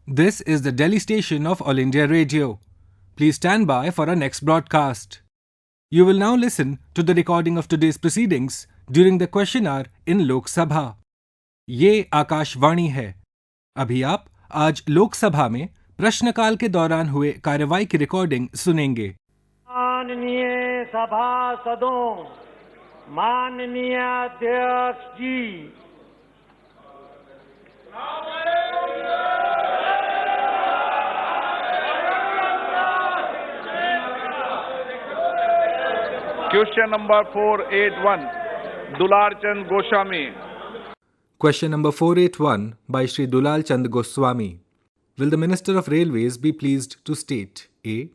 This is the Delhi station of All India Radio. Please stand by for our next broadcast. You will now listen to the recording of today's proceedings during the question hour in Lok Sabha. ये आकाशवाणी है। अभी आप आज लोकसभा में प्रश्नकाल के दौरान हुए कार्यवाही की रिकॉर्डिंग सुनेंगे। माननीय सभासदों, माननीय अध्यक्ष जी, Question number 481, Dular Chand Goswami. Question number 481 by Shri Dulal Chand Goswami. Will the Minister of Railways be pleased to state A.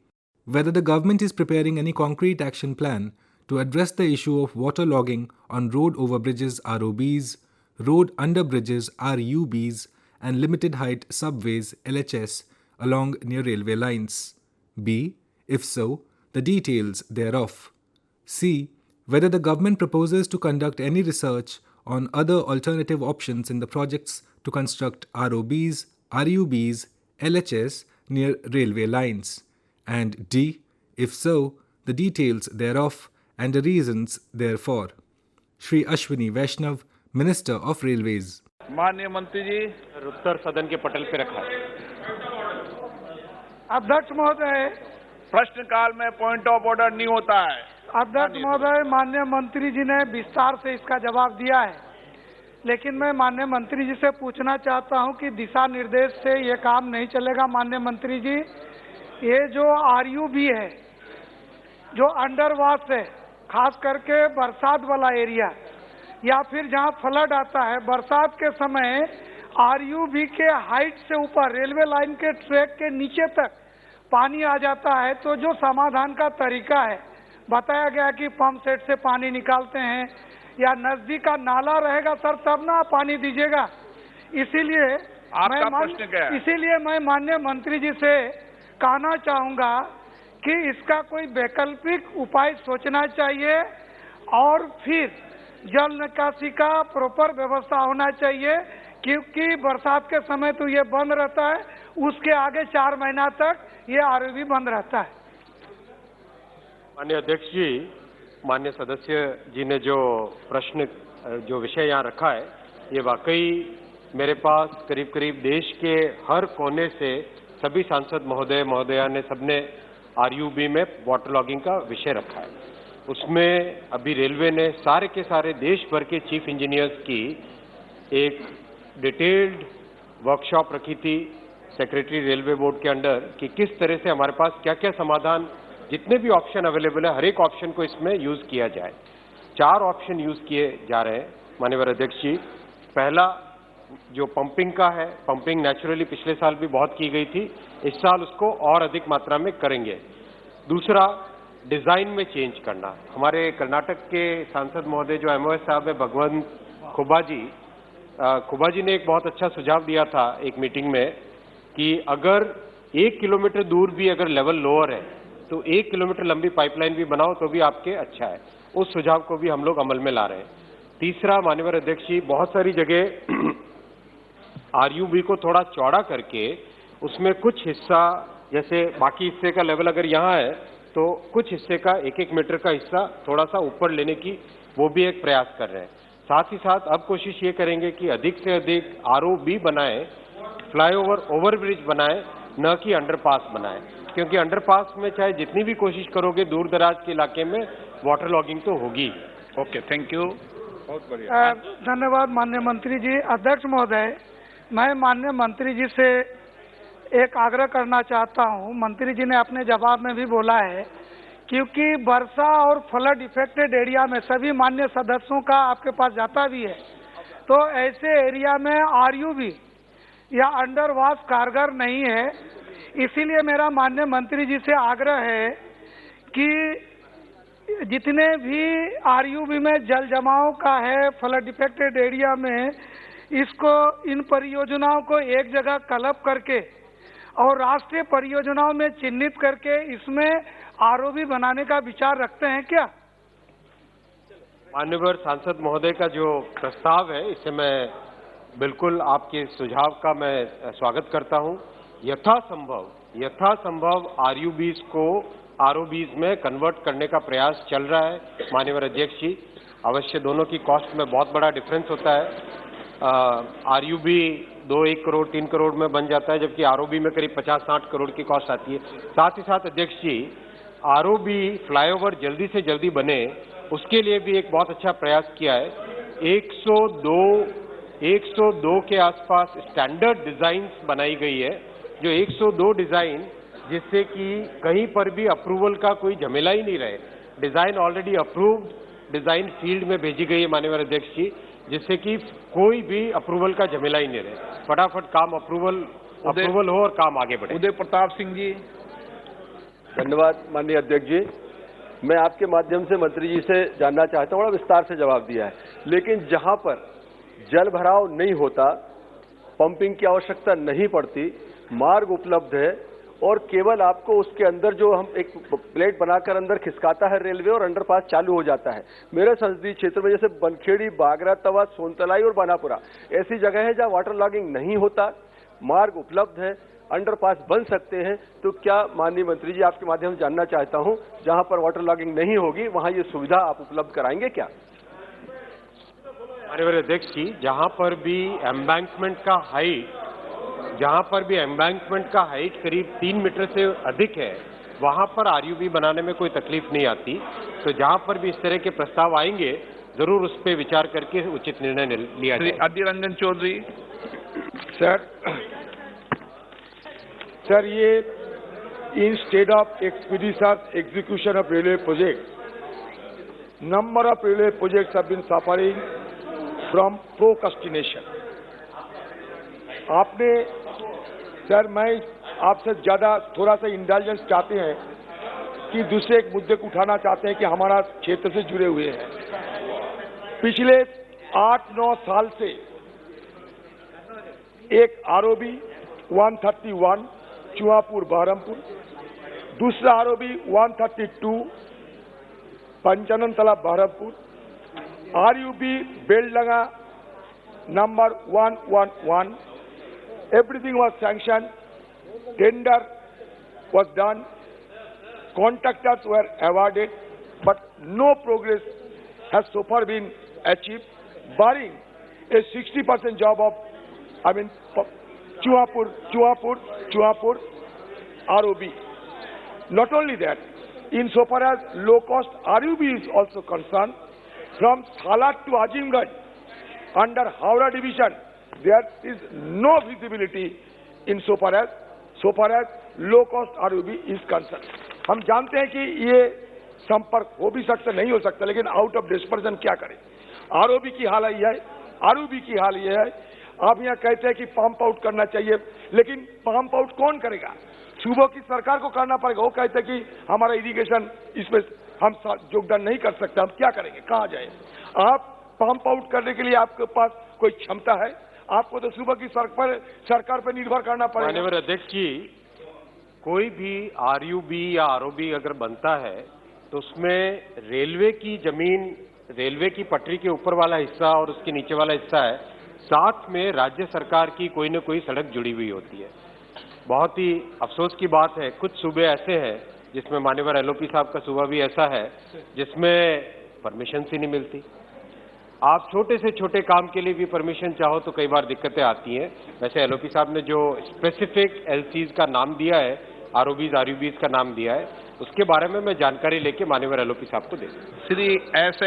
Whether the government is preparing any concrete action plan to address the issue of waterlogging on road overbridges ROBs, road underbridges RUBs and limited height subways LHS along near railway lines. B. If so, the details thereof. C. Whether the government proposes to conduct any research on other alternative options in the projects to construct ROBs, RUBs, LHS near railway lines. And D. If so, the details thereof and the reasons therefor. Shri Ashwini Vaishnav, Minister of Railways. माननीय मंत्री जी, उत्तर सदन के पटल पे रखा है। अध्यक्ष महोदय, प्रश्नकाल में पॉइंट ऑफ ऑर्डर नहीं होता है। अध्यक्ष महोदय, माननीय मंत्री जी ने विस्तार से इसका जवाब दिया है, लेकिन मैं माननीय मंत्री जी से पूछना चाहता हूं कि दिशा निर्देश से ये काम नहीं चलेगा। माननीय मंत्री जी, ये जो RUB है, जो अंडरवास है, खास करके बरसात वाला एरिया या फिर जहां फ्लड आता है, बरसात के समय RUB के हाइट से ऊपर रेलवे लाइन के ट्रैक के नीचे तक पानी आ जाता है, तो जो समाधान का तरीका है, बताया गया कि पंप सेट से पानी निकालते हैं या नजदीक का नाला रहेगा सर, तब ना पानी दीजिएगा। इसीलिए मैं माननीय मंत्री जी से कहना चाहूंगा कि इसका कोई वैकल्पिक उपाय सोचना चाहिए और फिर जल निकासी का प्रॉपर व्यवस्था होना चाहिए, क्योंकि बरसात के समय तो ये बंद रहता है, उसके आगे 4 महीना तक ये ROB बंद रहता है। माननीय अध्यक्ष जी, माननीय सदस्य जी ने जो प्रश्न, जो विषय यहाँ रखा है, ये वाकई मेरे पास करीब करीब देश के हर कोने से सभी सांसद महोदय महोदया ने सबने RUB में वाटर लॉगिंग का विषय रखा है। उसमें अभी रेलवे ने सारे के सारे देश भर के चीफ इंजीनियर्स की एक डिटेल्ड वर्कशॉप रखी थी सेक्रेटरी रेलवे बोर्ड के अंडर कि किस तरह से हमारे पास क्या क्या समाधान, जितने भी ऑप्शन अवेलेबल है, हर एक ऑप्शन को इसमें यूज किया जाए। 4 ऑप्शन यूज किए जा रहे हैं माननीय अध्यक्ष जी। पहला जो पंपिंग का है, पंपिंग नेचुरली पिछले साल भी बहुत की गई थी, इस साल उसको और अधिक मात्रा में करेंगे। दूसरा, डिजाइन में चेंज करना। हमारे कर्नाटक के सांसद महोदय जो MOS साहब है, भगवंत खुबा जी ने एक बहुत अच्छा सुझाव दिया था एक मीटिंग में कि अगर 1 किलोमीटर दूर भी अगर लेवल लोअर है तो 1 किलोमीटर लंबी पाइपलाइन भी बनाओ तो भी आपके अच्छा है। उस सुझाव को भी हम लोग अमल में ला रहे हैं। तीसरा, माननीय अध्यक्ष जी, बहुत सारी जगह RUB को थोड़ा चौड़ा करके उसमें कुछ हिस्सा, जैसे बाकी हिस्से का लेवल अगर यहाँ है तो कुछ हिस्से का 1-1 मीटर का हिस्सा थोड़ा सा ऊपर लेने की वो भी एक प्रयास कर रहे हैं। साथ ही साथ अब कोशिश ये करेंगे कि अधिक से अधिक ROB बनाए, फ्लाईओवर ओवरब्रिज बनाए, न कि अंडरपास बनाए, क्योंकि अंडरपास में चाहे जितनी भी कोशिश करोगे दूर दराज के इलाके में वाटर लॉगिंग तो होगी। ओके, थैंक यू, बहुत बढ़िया। धन्यवाद माननीय मंत्री जी। अध्यक्ष महोदय, मैं माननीय मंत्री जी से एक आग्रह करना चाहता हूं। मंत्री जी ने अपने जवाब में भी बोला है, क्योंकि वर्षा और फ्लड इफेक्टेड एरिया में सभी माननीय सदस्यों का आपके पास जाता भी है, तो ऐसे एरिया में RUB या अंडरवास कारगर नहीं है। इसीलिए मेरा माननीय मंत्री जी से आग्रह है कि जितने भी RUB में जल जमाव का है फ्लड इफेक्टेड एरिया में, इसको, इन परियोजनाओं को एक जगह क्लब करके और राष्ट्रीय परियोजनाओं में चिन्हित करके इसमें ROB बनाने का विचार रखते हैं क्या? माननीय सांसद महोदय का जो प्रस्ताव है, इसे मैं बिल्कुल आपके सुझाव का मैं स्वागत करता हूं। यथासंभव आरयूबीज को आरओबीज में कन्वर्ट करने का प्रयास चल रहा है माननीय अध्यक्ष जी। अवश्य दोनों की कॉस्ट में बहुत बड़ा डिफरेंस होता है। आरयूबी 2-1 करोड़ 3 करोड़ में बन जाता है, जबकि आरओबी में करीब 50-60 करोड़ की कॉस्ट आती है। साथ ही साथ अध्यक्ष जी, आरओबी फ्लाईओवर जल्दी से जल्दी बने, उसके लिए भी एक बहुत अच्छा प्रयास किया है। 102 के आसपास स्टैंडर्ड डिजाइन्स बनाई गई है, जो 102 डिजाइन, जिससे कि कहीं पर भी अप्रूवल का कोई झमेला ही नहीं रहे। Design already approved, design field में भेजी गई है माननीय अध्यक्ष जी, जिससे कि कोई भी अप्रूवल का झमेला ही नहीं रहे। फटाफट काम अप्रूवल हो और काम आगे बढ़े। उदय प्रताप सिंह जी। धन्यवाद माननीय अध्यक्ष जी। मैं आपके माध्यम से मंत्री जी से जानना चाहता हूं, बड़ा विस्तार से जवाब दिया है, लेकिन जहां पर जल भराव नहीं होता, पंपिंग की आवश्यकता नहीं पड़ती, मार्ग उपलब्ध है और केवल आपको उसके अंदर जो हम एक प्लेट बनाकर अंदर खिसकाता है रेलवे और अंडरपास चालू हो जाता है। मेरे संसदीय क्षेत्र में जैसे बनखेड़ी, बागरा, तवा, सोनतलाई और बानापुरा ऐसी जगह है जहां वाटर लॉगिंग नहीं होता, मार्ग उपलब्ध है, अंडरपास बन सकते हैं। तो क्या माननीय मंत्री जी, आपके माध्यम से जानना चाहता हूं, जहां पर वाटर लॉगिंग नहीं होगी वहां ये सुविधा आप उपलब्ध कराएंगे क्या? माननीय अध्यक्ष जी, जहां पर भी एम्बैंकमेंट का हाइट करीब 3 मीटर से अधिक है, वहां पर आरयूबी बनाने में कोई तकलीफ नहीं आती। तो जहां पर भी इस तरह के प्रस्ताव आएंगे, जरूर उस पर विचार करके उचित निर्णय लिया जाए। अधीर रंजन चौधरी। सर, ये instead of expeditious execution of railway projects, number of railway projects have been suffering from procrastination. आपने सर, मैं आपसे ज्यादा थोड़ा सा इंटेलिजेंस चाहते हैं कि दूसरे एक मुद्दे को उठाना चाहते हैं कि हमारा क्षेत्र से जुड़े हुए हैं। पिछले 8-9 साल से एक आरओबी 131 चुआपुर बहरमपुर, दूसरा ROB 132 Panchanantala Baharampur, RUB Beldanga number 111, everything was sanctioned, tender was done, contractors were awarded, but no progress has so far been achieved, barring a 60% job of, Chuapur ROB. Not only that, insofar as low-cost RUB is also concerned, from Salat to Azimganj, under Howrah division, there is no visibility insofar as low-cost RUB is concerned. हम जानते हैं कि ये संपर्क हो भी सकता नहीं हो सकता, लेकिन आउट ऑफ डिस्पर्जन क्या करें? आरओबी की हाल ये है, आरयूबी की हाल ये है। आप यहाँ कहते हैं कि पंप आउट करना चाहिए, लेकिन पंप आउट कौन करेगा? सूबों की सरकार को करना पड़ेगा। वो कहते हैं कि हमारा इरिगेशन इसमें हम योगदान नहीं कर सकते, हम क्या करेंगे, कहाँ जाए? आप पंप आउट करने के लिए आपके पास कोई क्षमता है? आपको तो सूबा की सरकार पर निर्भर करना पड़ेगा। माननीय अध्यक्ष जी, कोई भी आरयूबी या आरओबी अगर बनता है तो उसमें रेलवे की जमीन, रेलवे की पटरी के ऊपर वाला हिस्सा और उसके नीचे वाला हिस्सा है, साथ में राज्य सरकार की कोई न कोई सड़क जुड़ी हुई होती है। बहुत ही अफसोस की बात है, कुछ सूबे ऐसे हैं जिसमें मान्यवर एलओपी साहब का सूबा भी ऐसा है जिसमें परमिशन ही नहीं मिलती। आप छोटे से छोटे काम के लिए भी परमिशन चाहो तो कई बार दिक्कतें आती हैं। वैसे एलओपी साहब ने जो स्पेसिफिक एलसीज का नाम दिया है, आरओबीज आरयूबीज का नाम दिया है, उसके बारे में मैं जानकारी लेके माननीय एलओपी साहब को दे दूं। Shri S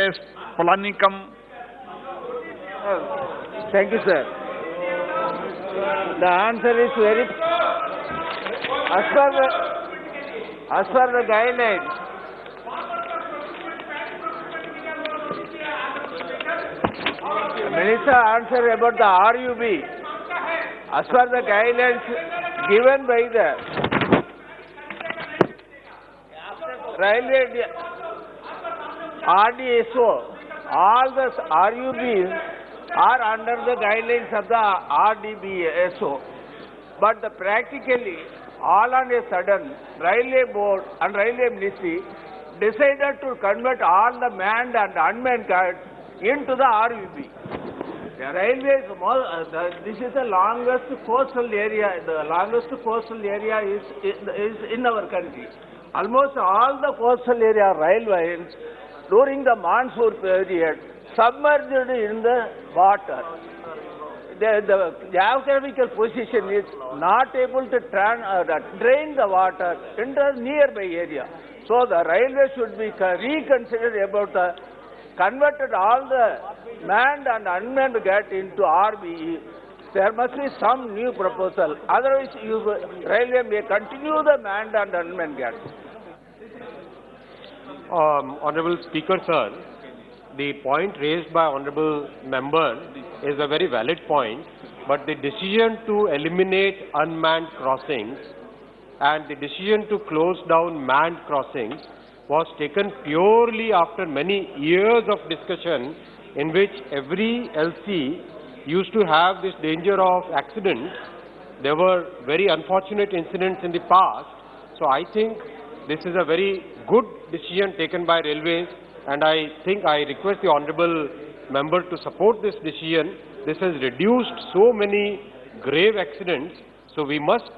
Palanikam. Thank you, sir. The answer is very, as per the guidelines, Minister answer about the RUB. As per the guidelines given by the Railway RDSO, all the RUBs are under the guidelines of the RDBSO. But practically, all on a sudden, Railway Board and Railway Ministry decided to convert all the manned and unmanned cards into the RUB. The railway this is the longest coastal area. The longest coastal area is in our country. Almost all the coastal area railways during the monsoon period submerged in the water. The geographical position is not able to drain the water into the nearby area. So the railway should be reconsidered about the converted all the manned and unmanned gate into RBE. There must be some new proposal. Otherwise, railway may continue the manned and unmanned gate. Honorable Speaker, sir, the point raised by Honorable Member is a very valid point, but the decision to eliminate unmanned crossings and the decision to close down manned crossings was taken purely after many years of discussion in which every LC used to have this danger of accident. There were very unfortunate incidents in the past, so I think this is a very good decision taken by Railways, and I think I request the Honorable Member to support this decision. This has reduced so many grave accidents, so we must,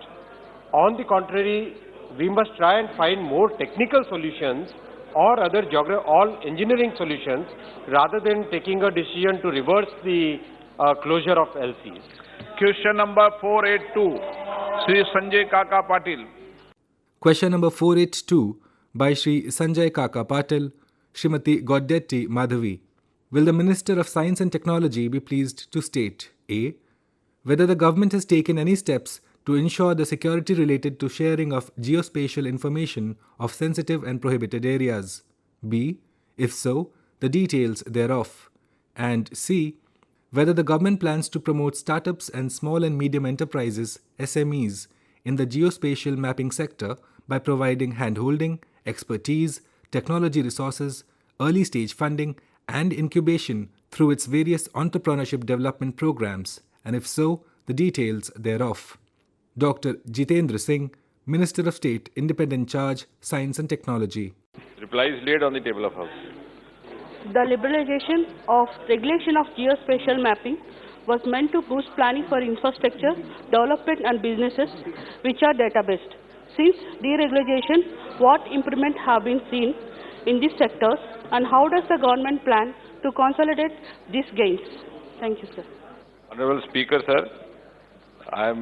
on the contrary, we must try and find more technical solutions or other all engineering solutions rather than taking a decision to reverse the closure of LCs. Question number 482, Sri Sanjay Kaka Patil. Question number 482 by Shri Sanjay Kaka Patil, Srimati Goddetti Madhavi. Will the Minister of Science and Technology be pleased to state A. Whether the government has taken any steps to ensure the security related to sharing of geospatial information of sensitive and prohibited areas, B. If so, the details thereof, and C. Whether the government plans to promote startups and small and medium enterprises, SMEs, in the geospatial mapping sector by providing handholding, expertise, technology resources, early stage funding, and incubation through its various entrepreneurship development programs, and if so, the details thereof. Dr. Jitendra Singh, Minister of State, Independent Charge, Science and Technology. Reply is laid on the table of House. The liberalization of regulation of geospatial mapping was meant to boost planning for infrastructure, development and businesses which are data-based. Since deregulation, what improvements have been seen in these sectors, and how does the government plan to consolidate these gains? Thank you, sir. Honorable Speaker, sir, I am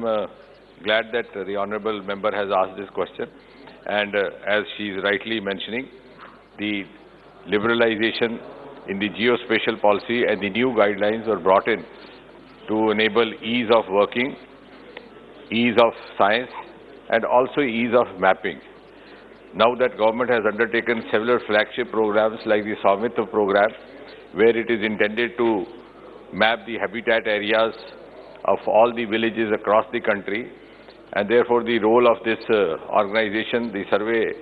glad that the Honorable Member has asked this question, and as she is rightly mentioning, the liberalization in the geospatial policy and the new guidelines were brought in to enable ease of working, ease of science, and also ease of mapping. Now that government has undertaken several flagship programs like the Swamitra program, where it is intended to map the habitat areas of all the villages across the country, and therefore the role of this organization, the Survey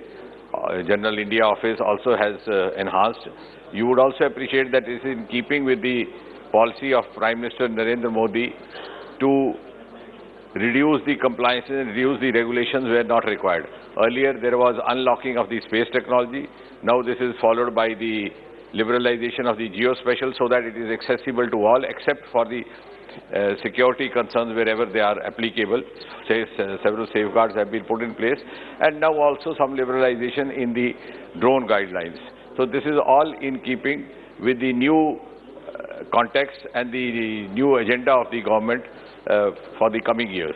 General India Office, also has enhanced. You would also appreciate that it is in keeping with the policy of Prime Minister Narendra Modi to reduce the compliance and reduce the regulations where not required. Earlier there was unlocking of the space technology. Now this is followed by the liberalization of the geospatial so that it is accessible to all except for the security concerns wherever they are applicable. Several safeguards have been put in place, and now also some liberalization in the drone guidelines. So this is all in keeping with the new context and the new agenda of the government for the coming years.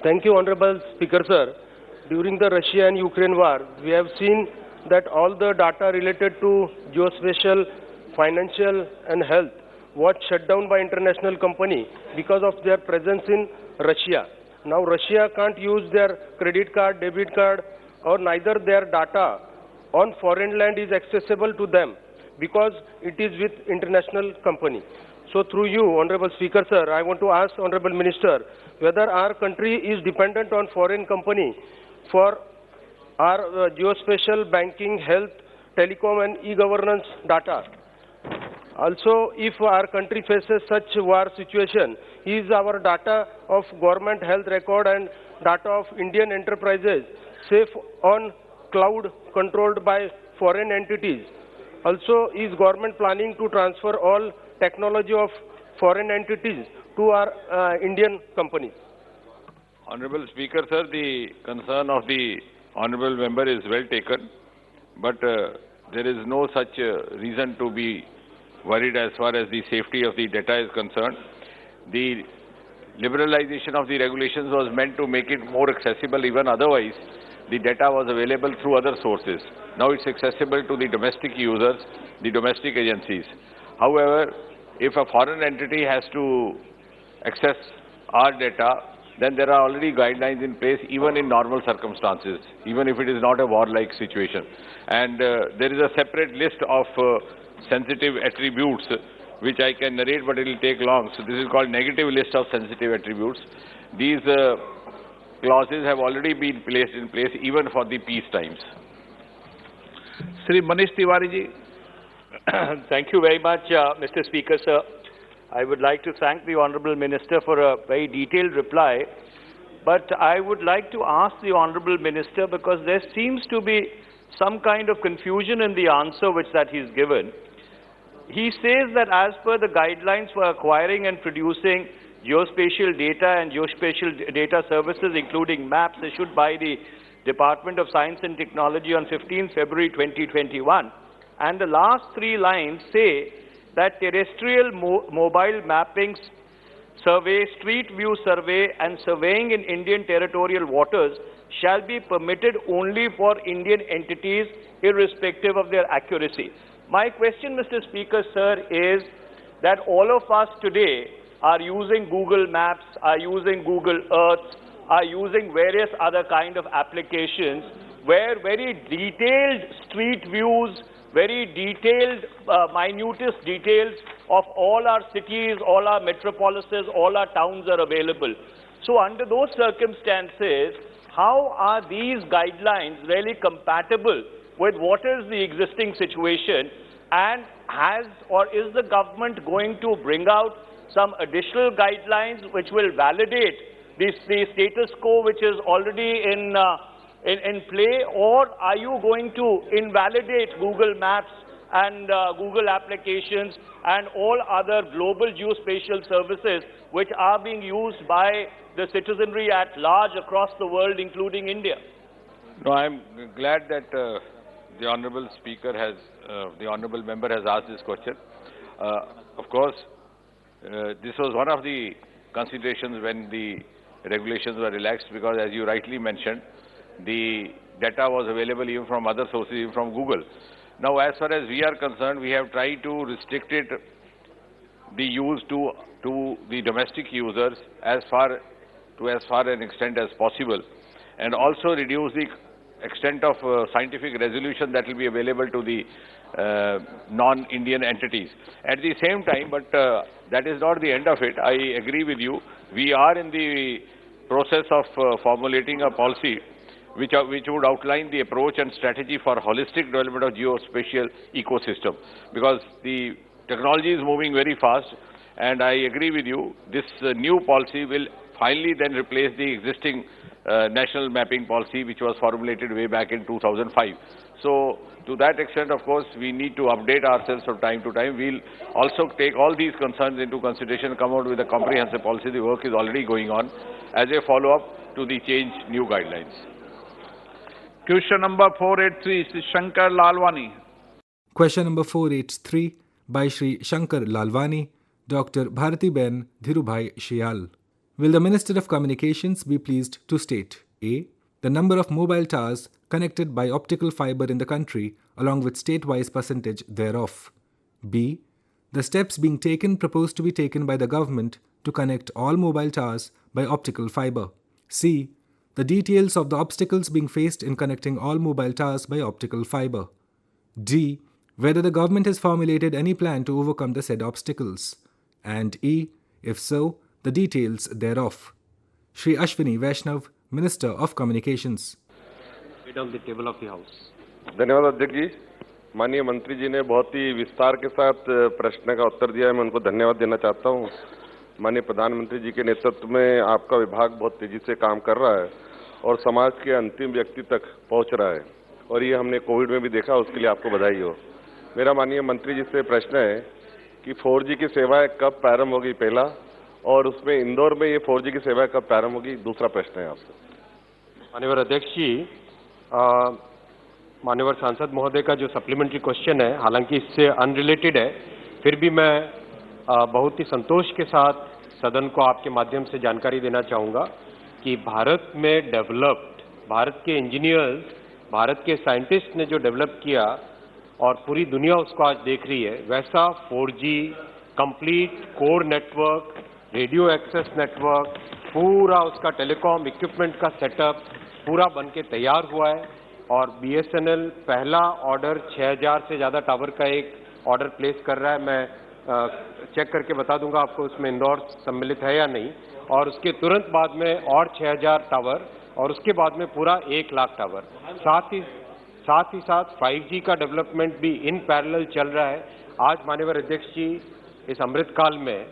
Thank you, Honorable Speaker, sir. During the Russia and Ukraine war, we have seen that all the data related to geospatial, financial and health was shut down by international company because of their presence in Russia. Now Russia can't use their credit card, debit card, or neither their data on foreign land is accessible to them because it is with international company. So through you, Honorable Speaker, sir, I want to ask Honorable Minister whether our country is dependent on foreign company for our geospatial, banking, health, telecom and e-governance data. Also, if our country faces such war situation, is our data of government health record and data of Indian enterprises safe on cloud controlled by foreign entities? Also, is government planning to transfer all technology of foreign entities to our Indian companies? Honorable Speaker, sir, the concern of the honorable member is well taken, but there is no such reason to be worried as far as the safety of the data is concerned. The liberalization of the regulations was meant to make it more accessible. Even otherwise, the data was available through other sources. Now it's accessible to the domestic users, the domestic agencies. However, if a foreign entity has to access our data, then there are already guidelines in place even in normal circumstances, even if it is not a war-like situation. And there is a separate list of sensitive attributes which I can narrate, but it will take long. So this is called negative list of sensitive attributes. These clauses have already been placed in place even for the peace times. Shri Manish Tiwari ji. Thank you very much, Mr. Speaker, sir. I would like to thank the Honourable Minister for a very detailed reply. But I would like to ask the Honourable Minister, because there seems to be some kind of confusion in the answer that he's given. He says that as per the guidelines for acquiring and producing geospatial data and geospatial data services, including maps issued by the Department of Science and Technology on 15 February 2021, and the last three lines say that terrestrial mobile mappings, survey, street view survey and surveying in Indian territorial waters shall be permitted only for Indian entities irrespective of their accuracy. My question, Mr. Speaker, sir, is that all of us today are using Google Maps, are using Google Earth, are using various other kind of applications where very detailed street views, very detailed, minutest details of all our cities, all our metropolises, all our towns are available. So under those circumstances, how are these guidelines really compatible with what is the existing situation, and has or is the government going to bring out some additional guidelines which will validate the status quo which is already in play, or are you going to invalidate Google Maps and Google applications and all other global geospatial services which are being used by the citizenry at large across the world, including India? No, I am glad that the honourable speaker has, the honourable member has asked this question. Of course, this was one of the considerations when the regulations were relaxed, because as you rightly mentioned, the data was available even from other sources, even from Google. Now, as far as we are concerned, we have tried to restrict it, the use to the domestic users as far an extent as possible, and also reduce the extent of scientific resolution that will be available to the non-Indian entities. At the same time, but that is not the end of it. I agree with you. We are in the process of formulating a policy which would outline the approach and strategy for holistic development of geospatial ecosystem, because the technology is moving very fast, and I agree with you, this new policy will finally then replace the existing national mapping policy which was formulated way back in 2005. So to that extent, of course, we need to update ourselves from time to time. We'll also take all these concerns into consideration and come out with a comprehensive policy. The work is already going on as a follow-up to the changed new guidelines. Question number 483, Shri Shankar Lalwani. Question number 483 by Shri Shankar Lalwani, Dr. Bharatiben Dhirubhai Shial. Will the Minister of Communications be pleased to state A. The number of mobile towers connected by optical fiber in the country along with state-wise percentage thereof. B. The steps being taken proposed to be taken by the government to connect all mobile towers by optical fiber. C. The details of the obstacles being faced in connecting all mobile towers by optical fiber. D. Whether the government has formulated any plan to overcome the said obstacles. And E. If so, the details thereof. Shri Ashwini Vaishnav, Minister of Communications. On the table of the House. धन्यवाद अध्यक्ष जी। माननीय मंत्री जी ने बहुत ही विस्तार के साथ प्रश्न का उत्तर दिया है, मैं उनको धन्यवाद देना चाहता हूं। माननीय प्रधानमंत्री जी के नेतृत्व में आपका विभाग बहुत तेजी से काम कर रहा है और समाज के अंतिम व्यक्ति तक पहुंच रहा है, और ये हमने कोविड में भी देखा, उसके लिए आपको बधाई हो। मेरा माननीय मंत्री जी से प्रश्न है कि 4G की सेवाएं कब प्रारंभ होगी, पहला, और उसमें इंदौर में ये 4G की सेवाएं कब प्रारंभ होगी, दूसरा प्रश्न है आपसे। माननीय अध्यक्ष जी, माननीय सांसद महोदय का जो सप्लीमेंट्री क्वेश्चन है, हालांकि इससे अनरिलेटेड है, फिर भी मैं बहुत ही संतोष के साथ सदन को आपके माध्यम से जानकारी देना चाहूँगा कि भारत में डेवलप्ड, भारत के इंजीनियर्स, भारत के साइंटिस्ट ने जो डेवलप किया और पूरी दुनिया उसको आज देख रही है, वैसा 4G complete core network, radio access network, पूरा उसका टेलीकॉम इक्विपमेंट का सेटअप पूरा बन के तैयार हुआ है। और BSNL पहला ऑर्डर 6000 से ज़्यादा टावर का एक ऑर्डर प्लेस कर रहा है। मैं चेक करके बता दूंगा आपको उसमें इंदौर सम्मिलित है या नहीं। और उसके तुरंत बाद में और 6000 टावर, और उसके बाद में पूरा 1 लाख टावर। साथ ही साथ 5G का डेवलपमेंट भी इन पैरेलल चल रहा है। आज माननीय अध्यक्ष जी, इस अमृतकाल में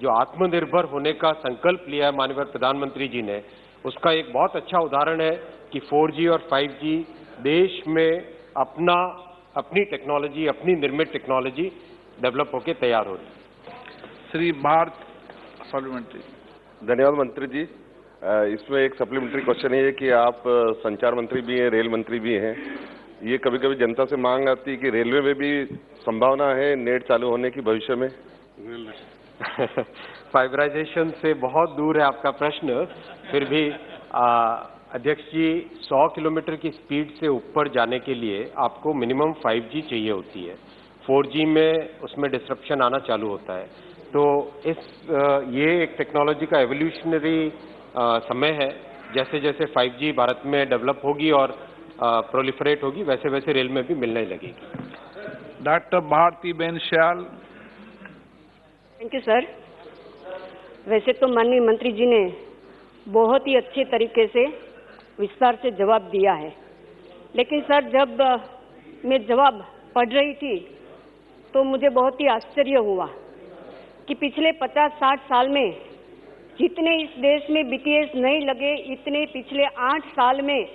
जो आत्मनिर्भर होने का संकल्प लिया है माननीय प्रधानमंत्री जी ने, उसका एक बहुत अच्छा उदाहरण है कि 4G और 5G देश में अपनी टेक्नोलॉजी, अपनी निर्मित टेक्नोलॉजी डेवलप होकर तैयार हो रही है। श्री भारत सप्लीमेंट्री। धन्यवाद मंत्री जी। इसमें एक सप्लीमेंट्री क्वेश्चन ये है कि आप संचार मंत्री भी हैं, रेल मंत्री भी हैं। ये कभी कभी जनता से मांग आती है कि रेलवे में भी संभावना है नेट चालू होने की भविष्य में? फाइबराइजेशन से बहुत दूर है आपका प्रश्न, फिर भी अध्यक्ष जी, 100 किलोमीटर की स्पीड से ऊपर जाने के लिए आपको मिनिमम 5G चाहिए होती है। 4G में उसमें डिस्ट्रप्शन आना चालू होता है। तो ये एक टेक्नोलॉजी का एवोल्यूशनरी समय है। जैसे जैसे 5G भारत में डेवलप होगी और प्रोलिफरेट होगी, वैसे वैसे रेल में भी मिलने लगेगी। Doctor Bharati Ben Shyal. Thank you sir. वैसे तो माननीय मंत्री जी ने बहुत ही अच्छे तरीके से विस्तार से जवाब दिया है, लेकिन सर जब मैं जवाब पढ़ रही थी तो मुझे बहुत ही आश्चर्य हुआ कि पिछले 50-60 साल में जितने इस देश में BTS नहीं लगे, इतने पिछले 8 साल में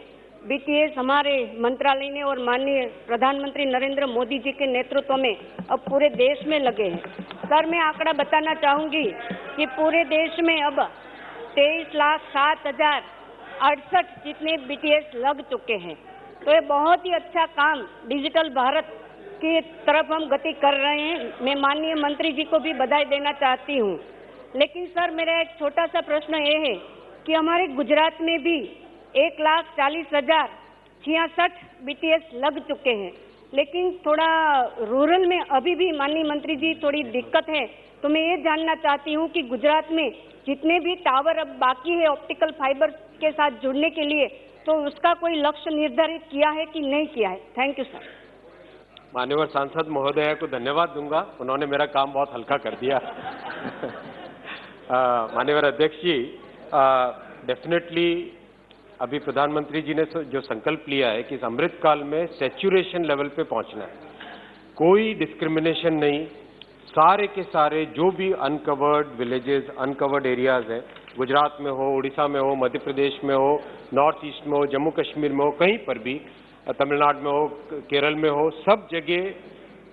BTS हमारे मंत्रालय ने और माननीय प्रधानमंत्री नरेंद्र मोदी जी के नेतृत्व में अब पूरे देश में लगे हैं। सर मैं आंकड़ा बताना चाहूंगी कि पूरे देश में अब 23,07,068 जितने BTS लग चुके हैं। तो ये बहुत ही अच्छा काम डिजिटल भारत की तरफ हम गति कर रहे हैं। मैं माननीय मंत्री जी को भी बधाई देना चाहती हूँ। लेकिन सर मेरा एक छोटा सा प्रश्न ये है कि हमारे गुजरात में भी 1,40,066 BTS लग चुके हैं, लेकिन थोड़ा रूरल में अभी भी माननीय मंत्री जी थोड़ी दिक्कत है। तो मैं ये जानना चाहती हूँ कि गुजरात में जितने भी टावर अब बाकी है ऑप्टिकल फाइबर के साथ जुड़ने के लिए, तो उसका कोई लक्ष्य निर्धारित किया है कि नहीं किया है? Thank you sir. माननीय सांसद महोदय को धन्यवाद दूंगा, उन्होंने मेरा काम बहुत हल्का कर दिया। माननीय अध्यक्ष जी, डेफिनेटली अभी प्रधानमंत्री जी ने जो संकल्प लिया है कि इस अमृतकाल में सैचुरेशन लेवल पे पहुंचना है, कोई डिस्क्रिमिनेशन नहीं, सारे के सारे जो भी अनकवर्ड विलेजेस, अनकवर्ड एरियाज हैं, गुजरात में हो, उड़ीसा में हो, मध्य प्रदेश में हो, नॉर्थ ईस्ट में हो, जम्मू कश्मीर में हो, कहीं पर भी, तमिलनाडु में हो, केरल में हो, सब जगह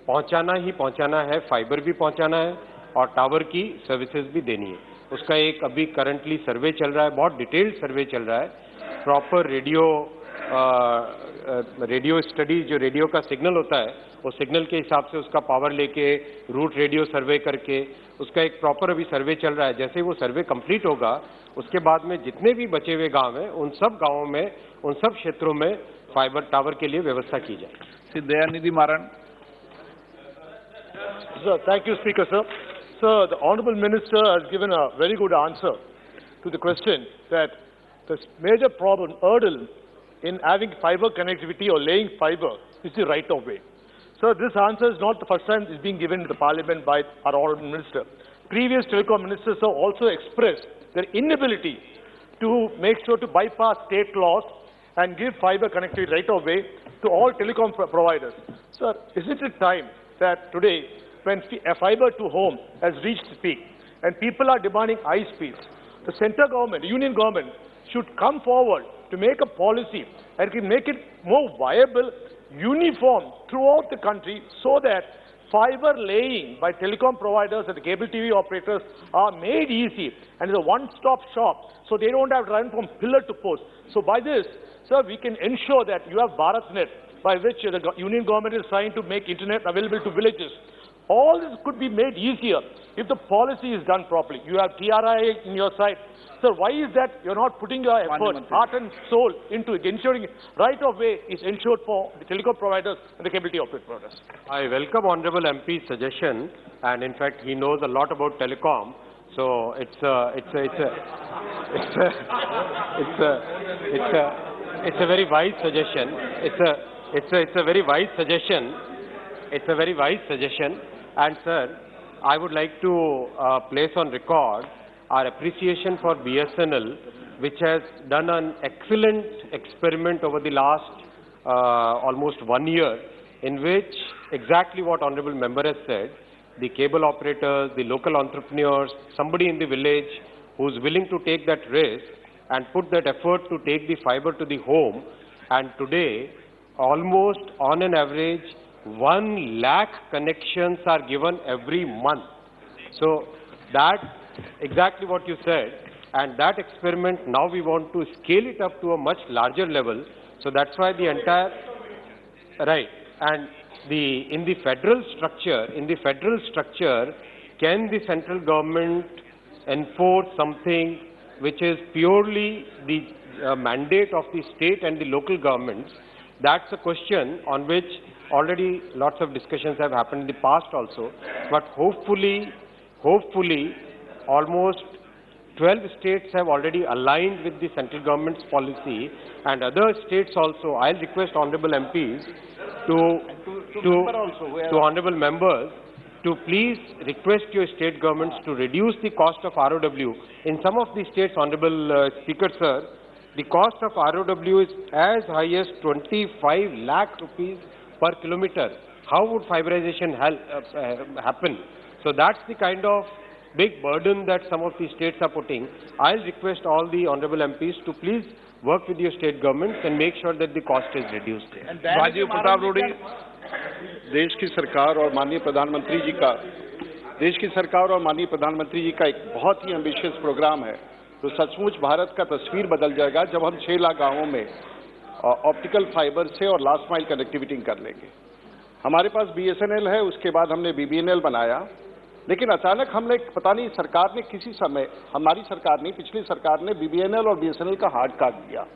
पहुंचाना ही पहुंचाना है, फाइबर भी पहुंचाना है और टावर की सर्विसेज भी देनी है। उसका एक अभी करंटली सर्वे चल रहा है, बहुत डिटेल्ड सर्वे चल रहा है। प्रॉपर रेडियो स्टडीज, जो रेडियो का सिग्नल होता है, वो सिग्नल के हिसाब से उसका पावर लेके रूट रेडियो सर्वे करके उसका एक प्रॉपर अभी सर्वे चल रहा है। जैसे ही वो सर्वे कंप्लीट होगा, उसके बाद में जितने भी बचे हुए गांव हैं, उन सब गांवों में, उन सब क्षेत्रों में फाइबर टावर के लिए व्यवस्था की जाए। Shri Dayanidhi Maran. Sir, thank you, Speaker, sir. Sir, the Honourable Minister has given a very good answer to the question that the major problem, hurdle in having fiber connectivity or laying fiber is the right of way. Sir, this answer is not the first time it's being given to the Parliament by our Honourable Minister. Previous telecom ministers have also expressed their inability to make sure to bypass state laws and give fiber connectivity right of way to all telecom providers. Sir, isn't it time that today, when a fiber to home has reached its peak and people are demanding high speeds, the central government, union government, should come forward to make a policy and can make it more viable, uniform throughout the country, so that fiber laying by telecom providers and the cable TV operators are made easy and it's a one-stop shop, so they don't have to run from pillar to post. So by this, sir, we can ensure that you have BharatNet, by which the union government is trying to make internet available to villages. All this could be made easier if the policy is done properly. You have TRI in your side. Sir, why is that you're not putting your effort, heart and soul into ensuring right of way is ensured for the telecom providers and the cable TV operators? I welcome Honorable MP's suggestion, and in fact he knows a lot about telecom. So it's a very wise suggestion. It's a very wise suggestion. It's a very wise suggestion. And sir, I would like to place on record our appreciation for BSNL, which has done an excellent experiment over the last almost 1 year, in which exactly what Honorable Member has said, the cable operators, the local entrepreneurs, somebody in the village who's willing to take that risk and put that effort to take the fiber to the home, and today almost on an average 1 lakh connections are given every month. So that exactly what you said, and that experiment now we want to scale it up to a much larger level. So that's why the entire right, and in the federal structure, can the central government enforce something which is purely the mandate of the state and the local governments? That's a question on which already lots of discussions have happened in the past also, but hopefully almost 12 states have already aligned with the central government's policy, and other states also. I'll request honorable MPs to honorable members to please request your state governments to reduce the cost of ROW. In some of the states, Honorable Speaker Sir, the cost of ROW is as high as 25 lakh rupees per kilometer. How would fiberization happen? So that's the kind of big burden that some of the states are putting. I'll request all the honorable MPs to please work with your state governments and make sure that the cost is reduced. Rajiv Pratap Rudy. देश की सरकार और माननीय प्रधानमंत्री जी का एक बहुत ही ambitious programme है, तो सचमुच भारत का तस्वीर बदल जाएगा जब हम 6 लाख गांवों में ऑप्टिकल फाइबर से और लास्ट माइल कनेक्टिविटी कर लेंगे। हमारे पास BSNL है, उसके बाद हमने BBNL बनाया, लेकिन अचानक हमने पता नहीं सरकार ने किसी समय, हमारी सरकार नहीं पिछली सरकार ने BBNL और BSNL का हार्ड काट दिया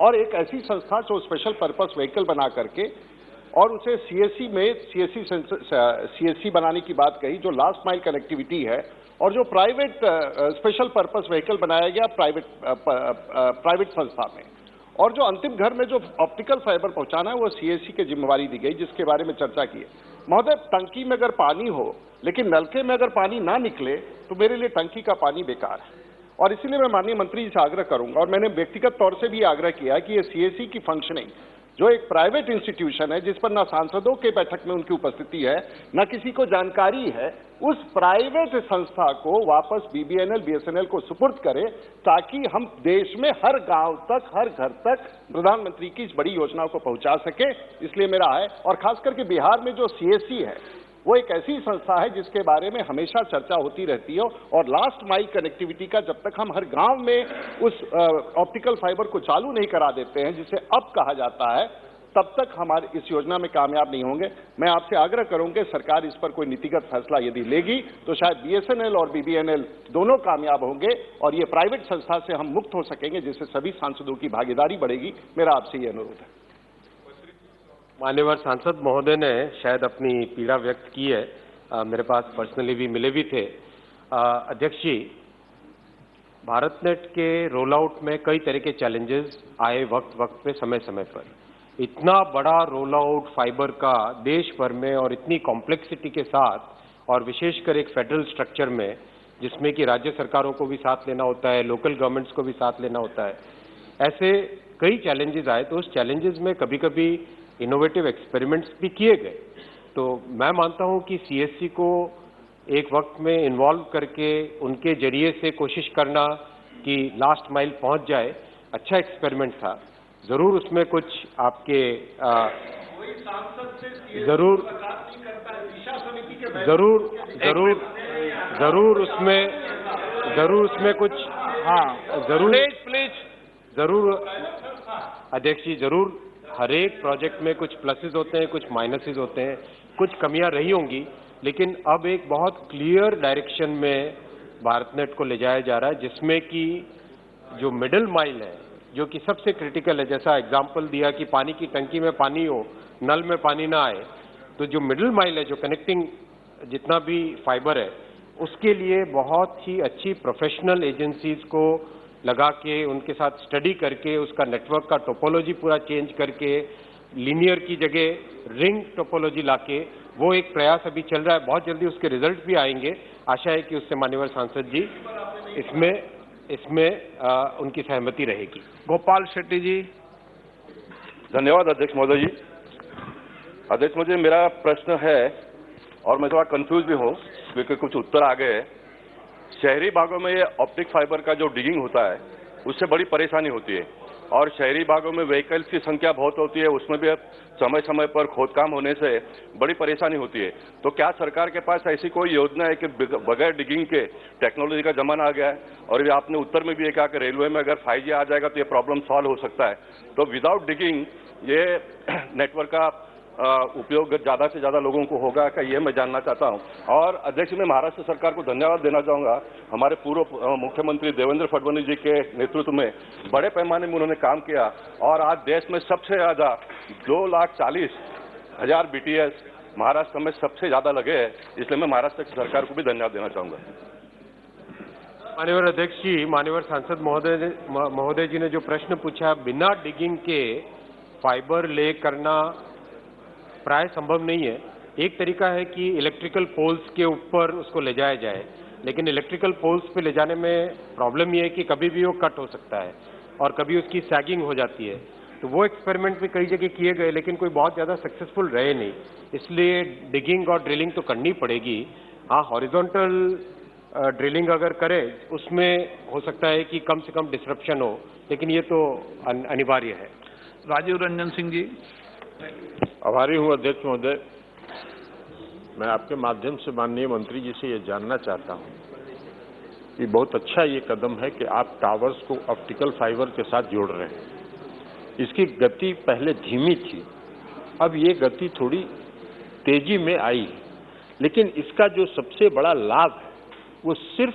और एक ऐसी संस्था जो स्पेशल पर्पस व्हीकल बना करके और उसे CSC बनाने की बात कही, जो लास्ट माइल कनेक्टिविटी है, और जो प्राइवेट स्पेशल पर्पस व्हीकल बनाया गया प्राइवेट संस्था में, और जो अंतिम घर में जो ऑप्टिकल फाइबर पहुंचाना है वो CSC की जिम्मेवारी दी गई, जिसके बारे में चर्चा की है। महोदय, टंकी में अगर पानी हो लेकिन नलके में अगर पानी ना निकले तो मेरे लिए टंकी का पानी बेकार है, और इसीलिए मैं माननीय मंत्री जी से आग्रह करूंगा, और मैंने व्यक्तिगत तौर से भी आग्रह किया है कि ये CSC की फंक्शनिंग, जो एक प्राइवेट इंस्टीट्यूशन है जिस पर ना सांसदों के बैठक में उनकी उपस्थिति है, ना किसी को जानकारी है, उस प्राइवेट संस्था को वापस BBNL, BSNL को सुपुर्द करें, ताकि हम देश में हर गांव तक, हर घर तक प्रधानमंत्री की इस बड़ी योजनाओं को पहुंचा सके। इसलिए मेरा है, और खास करके बिहार में जो CSC है वो एक ऐसी संस्था है जिसके बारे में हमेशा चर्चा होती रहती है, और लास्ट माइल कनेक्टिविटी का जब तक हम हर गांव में उस ऑप्टिकल फाइबर को चालू नहीं करा देते हैं, जिसे अब कहा जाता है, तब तक हमारे इस योजना में कामयाब नहीं होंगे। मैं आपसे आग्रह करूंगा, सरकार इस पर कोई नीतिगत फैसला यदि लेगी तो शायद BSNL और BBNL दोनों कामयाब होंगे और ये प्राइवेट संस्था से हम मुक्त हो सकेंगे, जिससे सभी सांसदों की भागीदारी बढ़ेगी। मेरा आपसे ये अनुरोध है। मान्यवर सांसद महोदय ने शायद अपनी पीड़ा व्यक्त की है, मेरे पास पर्सनली भी मिले भी थे। अध्यक्ष जी, भारतनेट के रोल आउट में कई तरह के चैलेंजेस आए वक्त पे, समय समय पर। इतना बड़ा रोल आउट फाइबर का देश भर में और इतनी कॉम्प्लेक्सिटी के साथ, और विशेषकर एक फेडरल स्ट्रक्चर में जिसमें कि राज्य सरकारों को भी साथ लेना होता है, लोकल गवर्नमेंट्स को भी साथ लेना होता है, ऐसे कई चैलेंजेस आए। तो उस चैलेंजेस में कभी कभी इनोवेटिव एक्सपेरिमेंट्स भी किए गए। तो मैं मानता हूं कि CSC को एक वक्त में इन्वॉल्व करके उनके जरिए से कोशिश करना कि लास्ट माइल पहुंच जाए, अच्छा एक्सपेरिमेंट था। जरूर उसमें कुछ आपके जरूर जरूर उसमें कुछ, हाँ जरूर अध्यक्ष जी, जरूर हर एक प्रोजेक्ट में कुछ प्लसेस होते हैं, कुछ माइनसेस होते हैं, कुछ कमियां रही होंगी, लेकिन अब एक बहुत क्लियर डायरेक्शन में भारतनेट को ले जाया जा रहा है, जिसमें कि जो मिडिल माइल है, जो कि सबसे क्रिटिकल है, जैसा एग्जाम्पल दिया कि पानी की टंकी में पानी हो, नल में पानी ना आए, तो जो मिडिल माइल है, जो कनेक्टिंग जितना भी फाइबर है, उसके लिए बहुत ही अच्छी प्रोफेशनल एजेंसीज को लगा के, उनके साथ स्टडी करके, उसका नेटवर्क का टोपोलॉजी पूरा चेंज करके, लीनियर की जगह रिंग टोपोलॉजी लाके, वो एक प्रयास अभी चल रहा है। बहुत जल्दी उसके रिजल्ट भी आएंगे। आशा है कि उससे माननीय सांसद जी इसमें उनकी सहमति रहेगी। गोपाल शेट्टी जी। धन्यवाद अध्यक्ष महोदय जी। अध्यक्ष मुझे मेरा प्रश्न है, और मैं थोड़ा कंफ्यूज भी हूँ क्योंकि कुछ उत्तर आ गए। शहरी भागों में ये ऑप्टिक फाइबर का जो डिगिंग होता है उससे बड़ी परेशानी होती है, और शहरी भागों में व्हीकल्स की संख्या बहुत होती है, उसमें भी समय समय पर खोदकाम होने से बड़ी परेशानी होती है। तो क्या सरकार के पास ऐसी कोई योजना है कि बगैर डिगिंग के, टेक्नोलॉजी का जमाना आ गया है, और ये आपने उत्तर में भी ये कहा कि रेलवे में अगर 5G आ जाएगा तो ये प्रॉब्लम सॉल्व हो सकता है, तो विदाउट डिगिंग ये नेटवर्क का उपयोग ज़्यादा से ज़्यादा लोगों को होगा क्या, ये मैं जानना चाहता हूं। और अध्यक्ष, मैं महाराष्ट्र सरकार को धन्यवाद देना चाहूँगा। हमारे पूर्व मुख्यमंत्री देवेंद्र फडणवीस जी के नेतृत्व में बड़े पैमाने में उन्होंने काम किया, और आज देश में सबसे ज़्यादा 2,40,000 BTS महाराष्ट्र में सबसे ज़्यादा लगे हैं, इसलिए मैं महाराष्ट्र की सरकार को भी धन्यवाद देना चाहूँगा। माननीय अध्यक्ष जी, माननीय सांसद महोदय जी ने जो प्रश्न पूछा, बिना डिगिंग के फाइबर ले करना प्राय संभव नहीं है। एक तरीका है कि इलेक्ट्रिकल पोल्स के ऊपर उसको ले जाया जाए, लेकिन इलेक्ट्रिकल पोल्स पे ले जाने में प्रॉब्लम ये है कि कभी भी वो कट हो सकता है और कभी उसकी सैगिंग हो जाती है। तो वो एक्सपेरिमेंट भी कई जगह किए गए, लेकिन कोई बहुत ज़्यादा सक्सेसफुल रहे नहीं। इसलिए डिगिंग और ड्रिलिंग तो करनी पड़ेगी। हाँ, हॉरिजॉन्टल ड्रिलिंग अगर करें उसमें हो सकता है कि कम से कम डिसरप्शन हो, लेकिन ये तो अनिवार्य है। राजीव रंजन सिंह जी। आभारी हूँ अध्यक्ष महोदय। मैं आपके माध्यम से माननीय मंत्री जी से ये जानना चाहता हूँ कि बहुत अच्छा ये कदम है कि आप टावर्स को ऑप्टिकल फाइबर के साथ जोड़ रहे हैं। इसकी गति पहले धीमी थी, अब ये गति थोड़ी तेजी में आई है, लेकिन इसका जो सबसे बड़ा लाभ है वो सिर्फ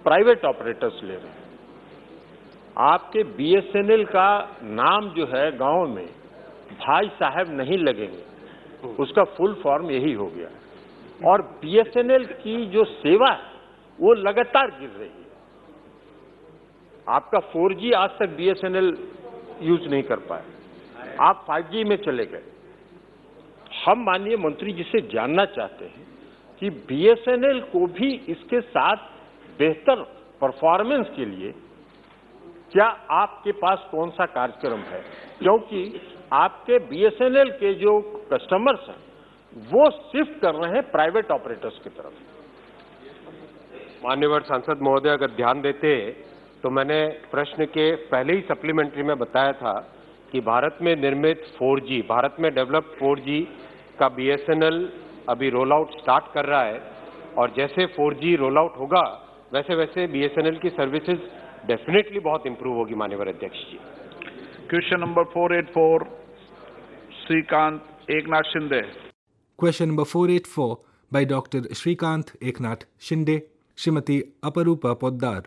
प्राइवेट ऑपरेटर्स ले रहे हैं। आपके BSNL का नाम जो है गांव में भाई साहब नहीं लगेंगे, उसका फुल फॉर्म यही हो गया। और BSNL की जो सेवा है वो लगातार गिर रही है। आपका 4G आज तक BSNL यूज नहीं कर पाए, आप 5G में चले गए। हम माननीय मंत्री जी से जानना चाहते हैं कि BSNL को भी इसके साथ बेहतर परफॉर्मेंस के लिए क्या आपके पास कौन सा कार्यक्रम है, क्योंकि आपके BSNL के जो कस्टमर्स हैं वो शिफ्ट कर रहे हैं प्राइवेट ऑपरेटर्स की तरफ। माननीय सांसद महोदय, अगर ध्यान देते तो मैंने प्रश्न के पहले ही सप्लीमेंट्री में बताया था कि भारत में निर्मित 4G, भारत में डेवलप्ड 4G का BSNL अभी रोल आउट स्टार्ट कर रहा है, और जैसे 4G रोल आउट होगा वैसे वैसे BSNL की सर्विसेज डेफिनेटली बहुत इंप्रूव होगी। माननीय अध्यक्ष जी। Question number 484, Shrikant Eknath Shinde. Question number 484 by Dr. Shrikant Eknath Shinde, Srimati Aparupa Poddar.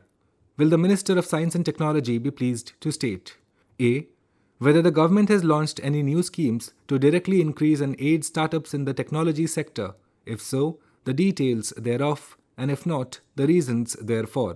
Will the Minister of Science and Technology be pleased to state A. Whether the government has launched any new schemes to directly increase and aid startups in the technology sector? If so, the details thereof, and if not, the reasons therefor.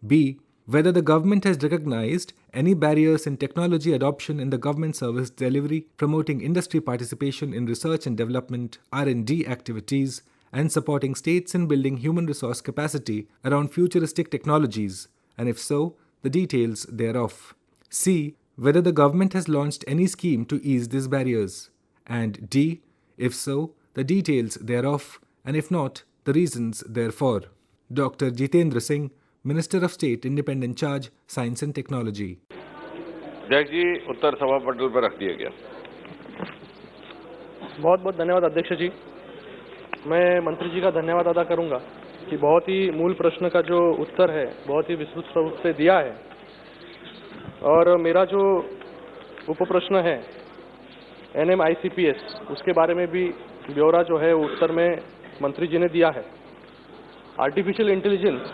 B. Whether the government has recognized any barriers in technology adoption in the government service delivery, promoting industry participation in research and development, R&D activities, and supporting states in building human resource capacity around futuristic technologies, and if so, the details thereof. C. Whether the government has launched any scheme to ease these barriers, and D. If so, the details thereof, and if not, the reasons therefor. Dr. Jitendra Singh, Minister of State, Independent Charge, Science and Technology. अध्यक्ष जी, उत्तर सभा पटल पर रख दिया गया। बहुत बहुत धन्यवाद अध्यक्ष जी। मैं मंत्री जी का धन्यवाद अदा करूंगा कि बहुत ही मूल प्रश्न का जो उत्तर है बहुत ही विस्तृत रूप से दिया है। और मेरा जो उप प्रश्न है NMICPS, उसके बारे में भी ब्यौरा जो है उत्तर में मंत्री जी ने दिया है। आर्टिफिशियल इंटेलिजेंस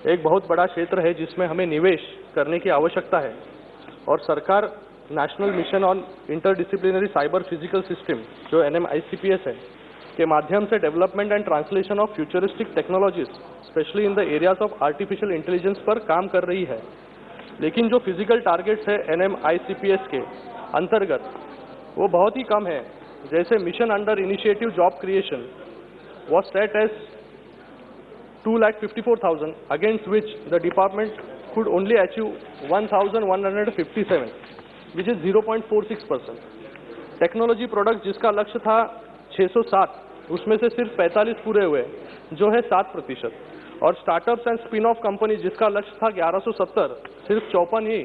एक बहुत बड़ा क्षेत्र है जिसमें हमें निवेश करने की आवश्यकता है और सरकार national mission on interdisciplinary cyber physical system जो NMICPS है के माध्यम से development and translation of futuristic technologies specially in the areas of artificial intelligence पर काम कर रही है। लेकिन जो फिजिकल टारगेट्स है NMICPS के अंतर्गत वो बहुत ही कम है। जैसे mission under initiative job creation was set as 2,54,000 against which the department could only achieve 1,157, which is 0.46%. Technology product जिसका लक्ष्य था 607, उसमें से सिर्फ 45 पूरे हुए, जो है 7%। और startups and spin off company जिसका लक्ष्य था 1170, सिर्फ 54 ही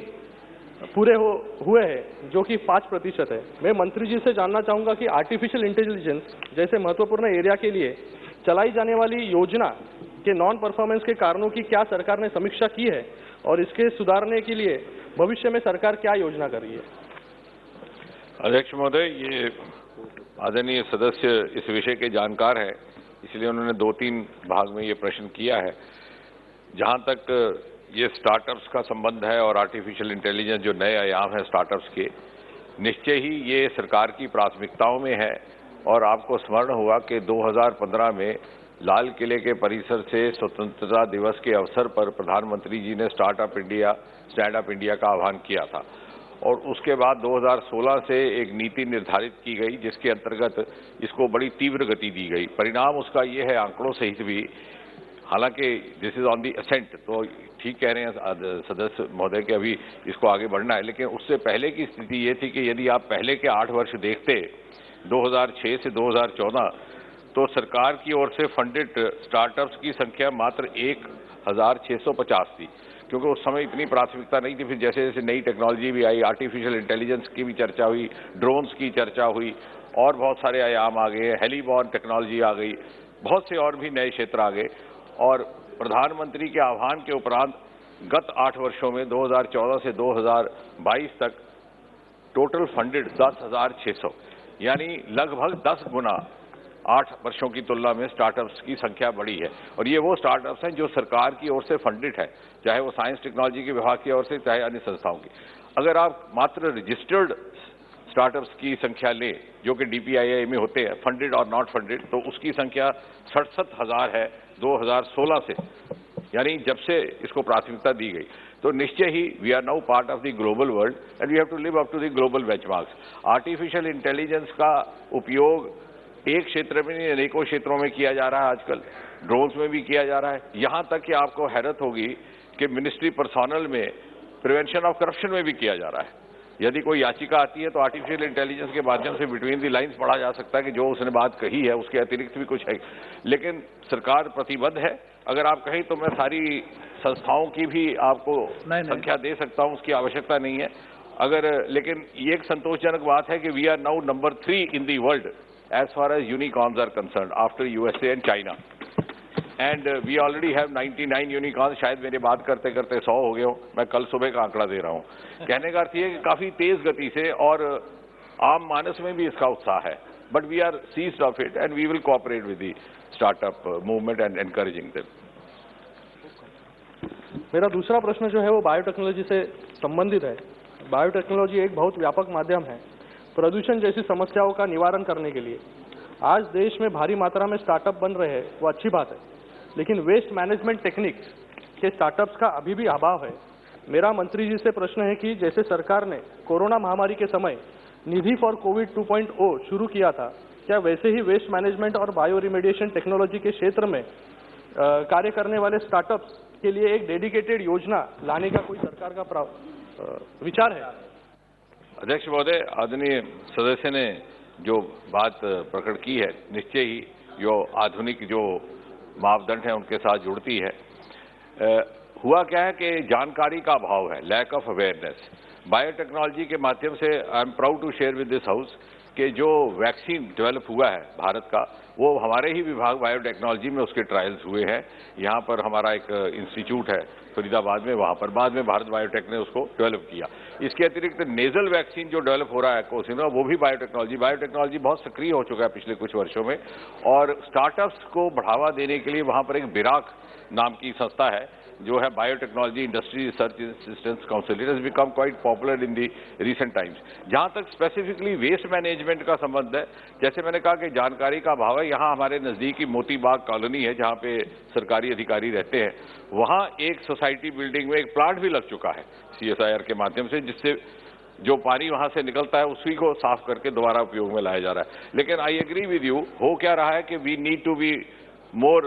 पूरे हुए हैं, जो कि 5% है। मैं मंत्री जी से जानना चाहूंगा कि आर्टिफिशियल इंटेलिजेंस जैसे महत्वपूर्ण एरिया के लिए चलाई जाने वाली योजना के नॉन परफॉर्मेंस के कारणों की क्या सरकार ने समीक्षा की है और इसके सुधारने के लिए भविष्य में सरकार क्या योजना कर रही है? अध्यक्ष महोदय, ये आदरणीय सदस्य इस विषय के जानकार हैं, इसलिए उन्होंने 2-3 भाग में ये प्रश्न किया है। जहां तक ये स्टार्टअप्स का संबंध है और आर्टिफिशियल इंटेलिजेंस जो नए आयाम है स्टार्टअप्स के, निश्चय ही ये सरकार की प्राथमिकताओं में है। और आपको स्मरण होगा कि 2015 में लाल किले के परिसर से स्वतंत्रता दिवस के अवसर पर प्रधानमंत्री जी ने स्टैंड अप इंडिया का आह्वान किया था और उसके बाद 2016 से एक नीति निर्धारित की गई जिसके अंतर्गत इसको बड़ी तीव्र गति दी गई। परिणाम उसका ये है, आंकड़ों सहित भी, हालांकि this is on the ascent, तो ठीक कह रहे हैं सदस्य महोदय कि अभी इसको आगे बढ़ना है, लेकिन उससे पहले की स्थिति ये थी कि यदि आप पहले के 8 वर्ष देखते 2006 से 2014, तो सरकार की ओर से फंडेड स्टार्टअप्स की संख्या मात्र 1,650 थी, क्योंकि उस समय इतनी प्राथमिकता नहीं थी। फिर जैसे जैसे नई टेक्नोलॉजी भी आई, आर्टिफिशियल इंटेलिजेंस की भी चर्चा हुई, ड्रोन्स की चर्चा हुई और बहुत सारे आयाम आ गए, हेलीबॉर्न टेक्नोलॉजी आ गई, बहुत से और भी नए क्षेत्र आ गए। और प्रधानमंत्री के आह्वान के उपरांत गत 8 वर्षों में 2014 से 2022 तक टोटल फंडेड 10,600, यानी लगभग 10 गुना 8 वर्षों की तुलना में स्टार्टअप्स की संख्या बढ़ी है। और ये वो स्टार्टअप्स हैं जो सरकार की ओर से फंडेड है, चाहे वो साइंस टेक्नोलॉजी के विभाग की ओर से, चाहे अन्य संस्थाओं की। अगर आप मात्र रजिस्टर्ड स्टार्टअप्स की संख्या लें जो कि DPII में होते हैं, फंडेड और नॉट फंडेड, तो उसकी संख्या 67,000 है 2016 से, यानी जब से इसको प्राथमिकता दी गई। तो निश्चय ही we are now part of the global world and we have to live up to the global benchmarks. Artificial intelligence का उपयोग एक क्षेत्र में नहीं, अनेकों क्षेत्रों में किया जा रहा है आजकल, ड्रोन्स में भी किया जा रहा है। यहां तक कि आपको हैरत होगी कि मिनिस्ट्री पर्सोनल में प्रिवेंशन ऑफ करप्शन में भी किया जा रहा है। यदि कोई याचिका आती है तो आर्टिफिशियल इंटेलिजेंस के माध्यम से बिटवीन द लाइंस पढ़ा जा सकता है कि जो उसने बात कही है उसके अतिरिक्त भी कुछ है, लेकिन सरकार प्रतिबद्ध है। अगर आप कहें तो मैं सारी संस्थाओं की भी आपको संख्या दे सकता हूं, उसकी आवश्यकता नहीं है। लेकिन ये एक संतोषजनक बात है कि we are now number 3 in the world as far as unicorns are concerned after USA and China, and we already have 99 unicorns। शायद मेरे बात करते करते 100 हो गए हो, मैं कल सुबह का आंकड़ा दे रहा हूँ। कहने का अर्थ ये कि काफी तेज गति से और आम मानस में भी इसका उत्साह है, but we are seized of it and we will cooperate with the startup movement and encouraging them. मेरा दूसरा प्रश्न जो है वो बायोटेक्नोलॉजी से संबंधित है। बायोटेक्नोलॉजी एक बहुत व्यापक माध्यम है प्रदूषण जैसी समस्याओं का निवारण करने के लिए। आज देश में भारी मात्रा में स्टार्टअप बन रहे हैं, वो अच्छी बात है, लेकिन वेस्ट मैनेजमेंट टेक्निक्स के स्टार्टअप्स का अभी भी अभाव है। मेरा मंत्री जी से प्रश्न है कि जैसे सरकार ने कोरोना महामारी के समय निधि फॉर कोविड 2.0 शुरू किया था, क्या वैसे ही वेस्ट मैनेजमेंट और बायो रिमेडिएशन टेक्नोलॉजी के क्षेत्र में कार्य करने वाले स्टार्टअप्स के लिए एक डेडिकेटेड योजना लाने का कोई सरकार का विचार है? अध्यक्ष महोदय, आदरणीय सदस्य ने जो बात प्रकट की है, निश्चय ही जो आधुनिक जो मापदंड है उनके साथ जुड़ती है। हुआ क्या है कि जानकारी का अभाव है, लैक ऑफ अवेयरनेस। बायोटेक्नोलॉजी के माध्यम से I am proud to share with this house कि जो वैक्सीन डेवलप हुआ है भारत का, वो हमारे ही विभाग बायोटेक्नोलॉजी में उसके ट्रायल्स हुए हैं। यहाँ पर हमारा एक इंस्टीट्यूट है फरीदाबाद में, वहाँ पर बाद में भारत बायोटेक ने उसको डेवलप किया। इसके अतिरिक्त नेजल वैक्सीन जो डेवलप हो रहा है कोसिनो, वो भी बायोटेक्नोलॉजी बहुत सक्रिय हो चुका है पिछले कुछ वर्षों में। और स्टार्टअप्स को बढ़ावा देने के लिए वहाँ पर एक बिराक नाम की संस्था है जो है biotechnology industry research assistance council. It has become quite popular in the recent times. जहां तक स्पेसिफिकली वेस्ट मैनेजमेंट का संबंध है, जैसे मैंने कहा कि जानकारी का अभाव है। यहाँ हमारे नजदीकी मोतीबाग कॉलोनी है जहाँ पे सरकारी अधिकारी रहते हैं, वहाँ एक सोसाइटी बिल्डिंग में एक प्लांट भी लग चुका है CSIR के माध्यम से, जिससे जो पानी वहां से निकलता है उसी को साफ करके दोबारा उपयोग में लाया जा रहा है। लेकिन आई एग्री विद यू, हो क्या रहा है कि we need to be more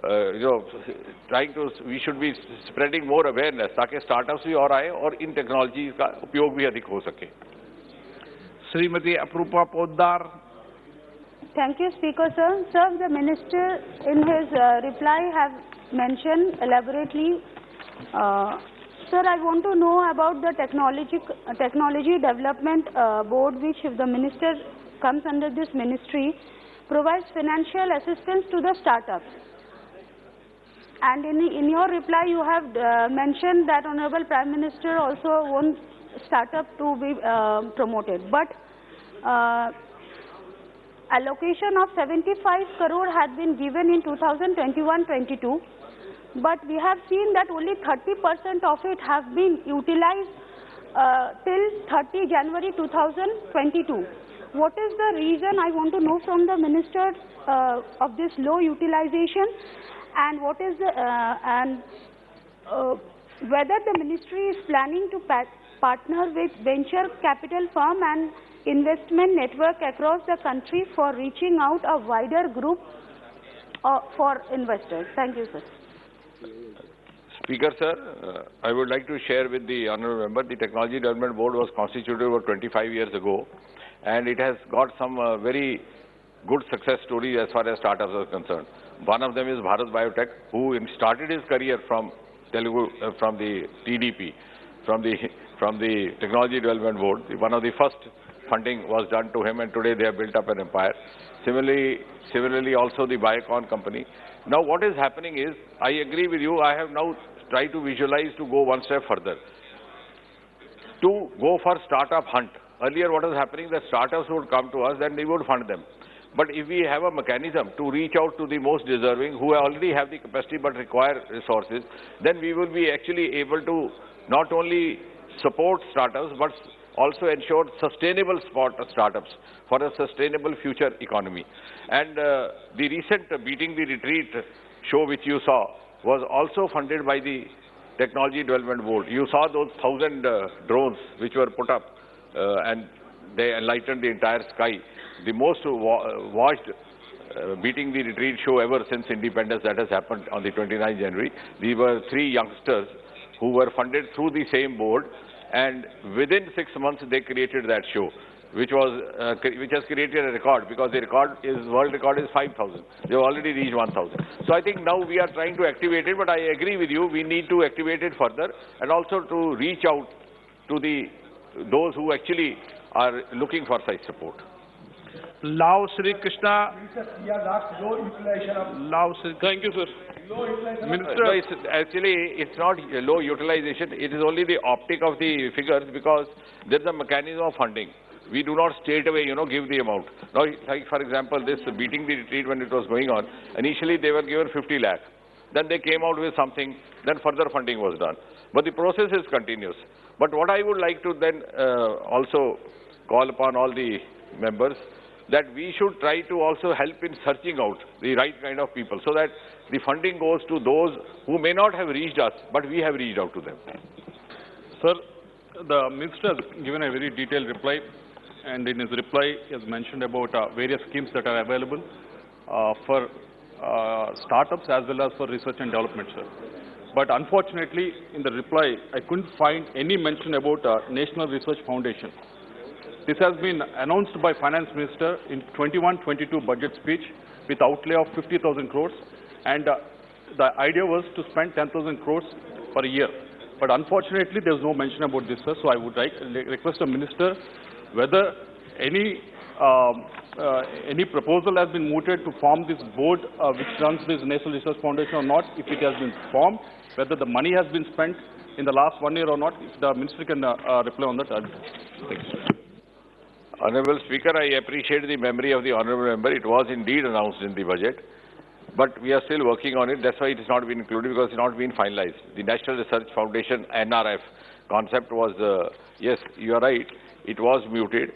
we should be spreading more awareness, ताकि स्टार्टअप्स भी और आए और इन टेक्नोलॉजी का उपयोग भी अधिक हो सके। Shrimati Apoorva Poddar. Thank you, Speaker, sir. Sir, the Minister in his reply have mentioned elaborately. Sir, I want to know about the technology development board, which if the Minister comes under this ministry, provides financial assistance to the startups. And in your reply, you have mentioned that Honorable Prime Minister also wants startup to be promoted. But allocation of 75 crore had been given in 2021-22. But we have seen that only 30% of it have been utilized till 30 January 2022. What is the reason? I want to know from the Minister of this low utilization, and what is the whether the Ministry is planning to partner with venture capital firm and investment network across the country for reaching out a wider group for investors. Thank you, sir. Speaker, sir, I would like to share with the honourable member, the Technology Development Board was constituted over 25 years ago, and it has got some very good success stories as far as startups are concerned. One of them is Bharat Biotech, who started his career from Telugu, from the TDP, from the Technology Development Board. One of the first funding was done to him, and today they have built up an empire. Similarly also the Biocon company. Now what is happening is, I agree with you, I have now tried to visualize to go one step further, to go for startup hunt. Earlier what was happening, the startups would come to us, then we would fund them. But if we have a mechanism to reach out to the most deserving, who already have the capacity but require resources, then we will be actually able to not only support startups, but also ensure sustainable startups for a sustainable future economy. And the recent Beating the Retreat show which you saw was also funded by the Technology Development Board. You saw those 1,000 drones which were put up and they enlightened the entire sky. The most watched Beating the Retreat show ever since independence that has happened on the 29th January. These were 3 youngsters who were funded through the same board, and within 6 months they created that show, which has created a record, because the world record is 5,000. They have already reached 1,000. So I think now we are trying to activate it, but I agree with you, we need to activate it further and also to reach out to those who actually are looking for such support. Lao Sri Krishna. Thank you, sir. Minister. No, it's not low utilization. It is only the optic of the figures, because there is a mechanism of funding. We do not straight away, give the amount. Now, like for example, this Beating the Retreat, when it was going on, initially they were given 50 lakh. Then they came out with something. Then further funding was done. But the process is continuous. But what I would like to then also call upon all the members, that we should try to also help in searching out the right kind of people, so that the funding goes to those who may not have reached us, but we have reached out to them. Sir, the Minister has given a very detailed reply, and in his reply he has mentioned about various schemes that are available for startups as well as for research and development, sir. But unfortunately, in the reply, I couldn't find any mention about National Research Foundation. This has been announced by Finance Minister in 21-22 budget speech with outlay of 50,000 crores, and the idea was to spend 10,000 crores per year. But unfortunately, there is no mention about this, sir. So I would request the Minister whether any any proposal has been mooted to form this board which runs this National Research Foundation or not, if it has been formed, whether the money has been spent in the last 1 year or not, if the Minister can reply on that. Thanks. Honourable Speaker, I appreciate the memory of the Honourable Member. It was indeed announced in the budget, but we are still working on it. That's why it has not been included, because it has not been finalized. The National Research Foundation, NRF, concept was, yes, you are right, it was muted,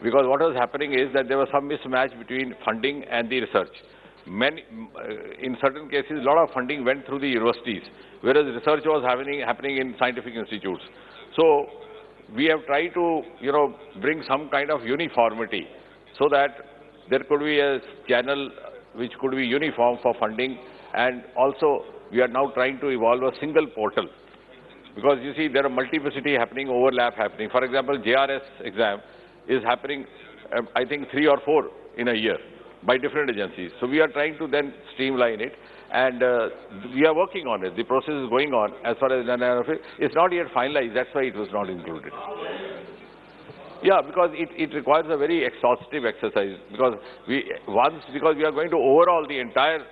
because what was happening is that there was some mismatch between funding and the research. In certain cases, a lot of funding went through the universities, whereas research was happening in scientific institutes. So we have tried to, bring some kind of uniformity so that there could be a channel which could be uniform for funding, and also we are now trying to evolve a single portal. Because you see, there are multiplicity happening, overlap happening. For example, JRS exam is happening, I think 3 or 4 in a year by different agencies. So we are trying to then streamline it, and we are working on it. The process is going on as far as it's not yet finalized. That's why it was not included. Yeah, because it requires a very exhaustive exercise, because we are going to overhaul the entire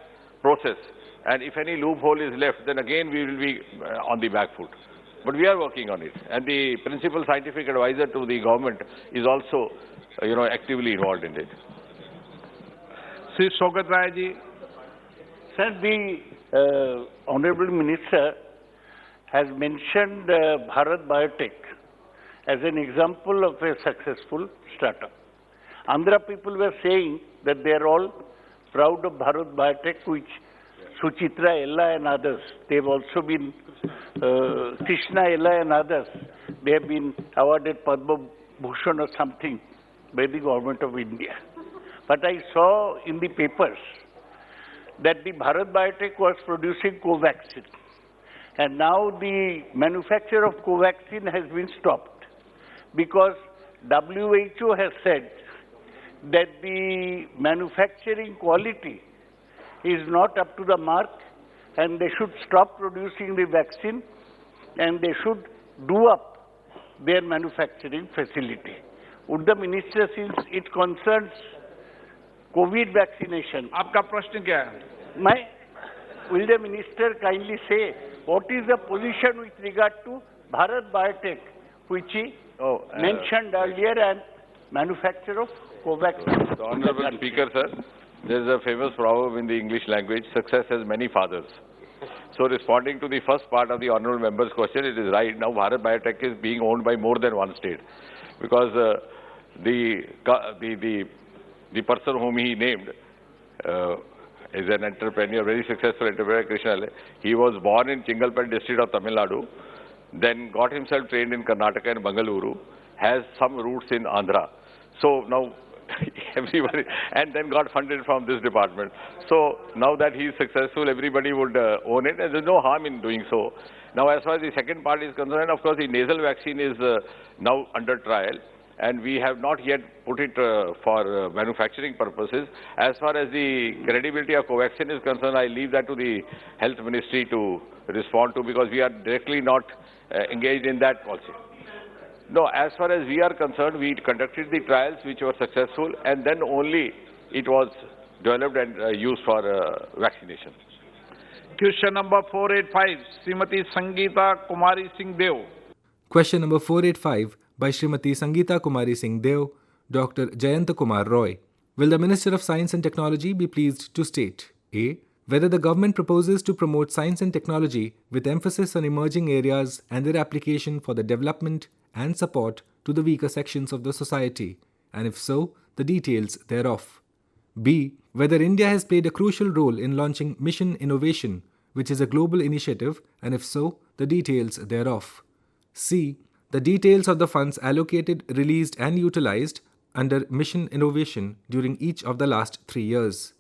process, and if any loophole is left, then again we will be on the back foot. But we are working on it, and the principal scientific advisor to the government is also, actively involved in it. Sri Shogat Rai ji. Sir, the Honorable Minister has mentioned Bharat Biotech as an example of a successful startup. Andhra people were saying that they are all proud of Bharat Biotech, which Suchitra Ella and others, they've also been, Krishna Ella and others, they have been awarded Padma Bhushan or something by the government of India. But I saw in the papers that the Bharat Biotech was producing Covaxin, and now the manufacture of Covaxin has been stopped because WHO has said that the manufacturing quality is not up to the mark, and they should stop producing the vaccine, and they should do up their manufacturing facility. Would the Minister, since it concerns COVID vaccination, आपका प्रश्न क्या है? Will the Minister kindly say what is the position with regard to Bharat Biotech, which he mentioned earlier, and manufacture of Covaxin? Honourable Speaker, sir, there is a famous proverb in the English language: success has many fathers. So, responding to the first part of the Honourable Member's question, it is right. Now, Bharat Biotech is being owned by more than one state, because the person whom he named is an entrepreneur, very successful entrepreneur, Krishna. He was born in Chingalpet district of Tamil Nadu, then got himself trained in Karnataka and Bangalore, has some roots in Andhra. So now everybody, and then got funded from this department. So now that he is successful, everybody would own it, and there is no harm in doing so. Now, as far as the second part is concerned, of course, the nasal vaccine is now under trial, and we have not yet put it for manufacturing purposes. As far as the credibility of Covaxin is concerned, I leave that to the Health Ministry to respond to, because we are directly not engaged in that policy. No, as far as we are concerned, we conducted the trials which were successful, and then only it was developed and used for vaccination. Question number 485, Srimati Sangeeta Kumari Singh Deo. Question number 485 by Srimati Sangeeta Kumari Singh Deo, Dr. Jayant Kumar Roy. Will the Minister of Science and Technology be pleased to state: A. Whether the government proposes to promote science and technology with emphasis on emerging areas and their application for the development and support to the weaker sections of the society, and if so, the details thereof. B. Whether India has played a crucial role in launching Mission Innovation, which is a global initiative, and if so, the details thereof. C. The details of the funds allocated, released and utilized under Mission Innovation during each of the last 3 years.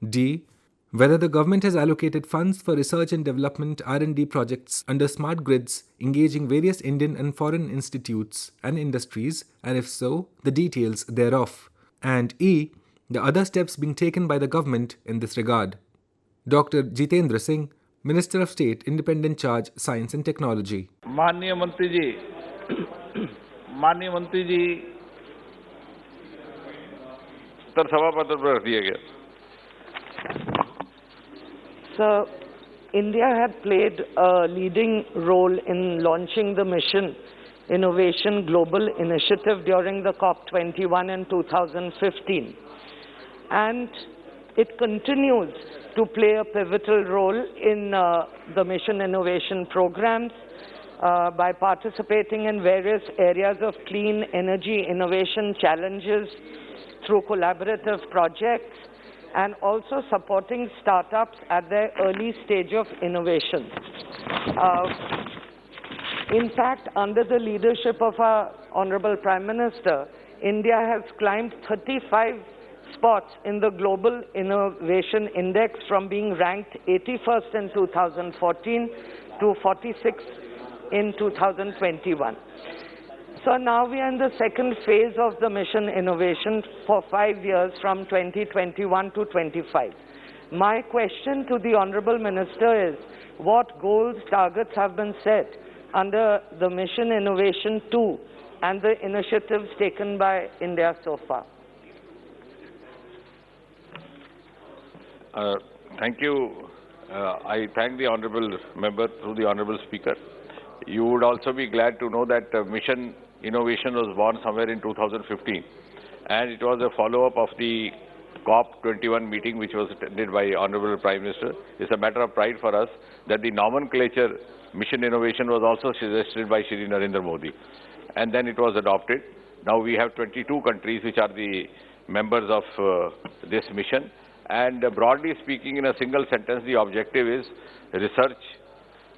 D. Whether the government has allocated funds for research and development R&D projects under smart grids engaging various Indian and foreign institutes and industries, and if so, the details thereof. And E. The other steps being taken by the government in this regard. Dr. Jitendra Singh, Minister of State, Independent Charge, Science and Technology. माननीय मंत्री जी, उत्तर सभापति पर रख दिया गया। Sir, India had played a leading role in launching the Mission Innovation Global Initiative during the COP21 in 2015. And it continues to play a pivotal role in the Mission Innovation programs by participating in various areas of clean energy innovation challenges through collaborative projects and also supporting startups at their early stage of innovation. In fact, under the leadership of our Honorable Prime Minister, India has climbed 35 spots in the Global Innovation Index from being ranked 81st in 2014 to 46th in 2021. So now we are in the second phase of the Mission Innovation for 5 years from 2021 to 25. My question to the Honorable Minister is, what goals, targets have been set under the Mission Innovation 2 and the initiatives taken by India so far? Thank you. I thank the Honorable Member through the Honorable Speaker. You would also be glad to know that Mission Innovation was born somewhere in 2015, and it was a follow-up of the COP21 meeting which was attended by Honorable Prime Minister. It's a matter of pride for us that the nomenclature Mission Innovation was also suggested by Shri Narendra Modi, and then it was adopted. Now we have 22 countries which are the members of this mission, and broadly speaking, in a single sentence, the objective is research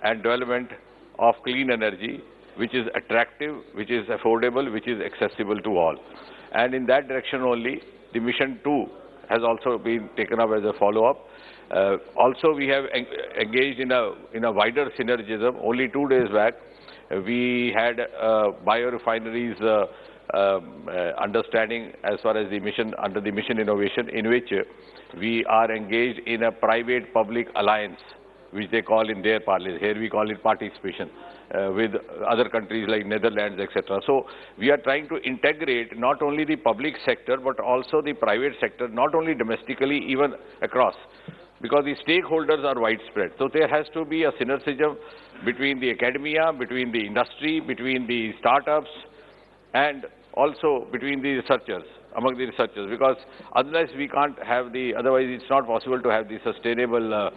and development of clean energy, which is attractive, which is affordable, which is accessible to all. And in that direction only, the Mission 2 has also been taken up as a follow-up. Also, we have engaged in a wider synergism. Only 2 days back, we had biorefineries understanding as far as the mission, under the Mission Innovation, in which we are engaged in a private-public alliance, which they call in their parlance. Here we call it participation with other countries like Netherlands, etc. So we are trying to integrate not only the public sector but also the private sector, not only domestically, even across, because the stakeholders are widespread. So there has to be a synergism between the academia, between the industry, between the startups, and also between the researchers, among the researchers, because otherwise we can't have otherwise it's not possible to have the sustainable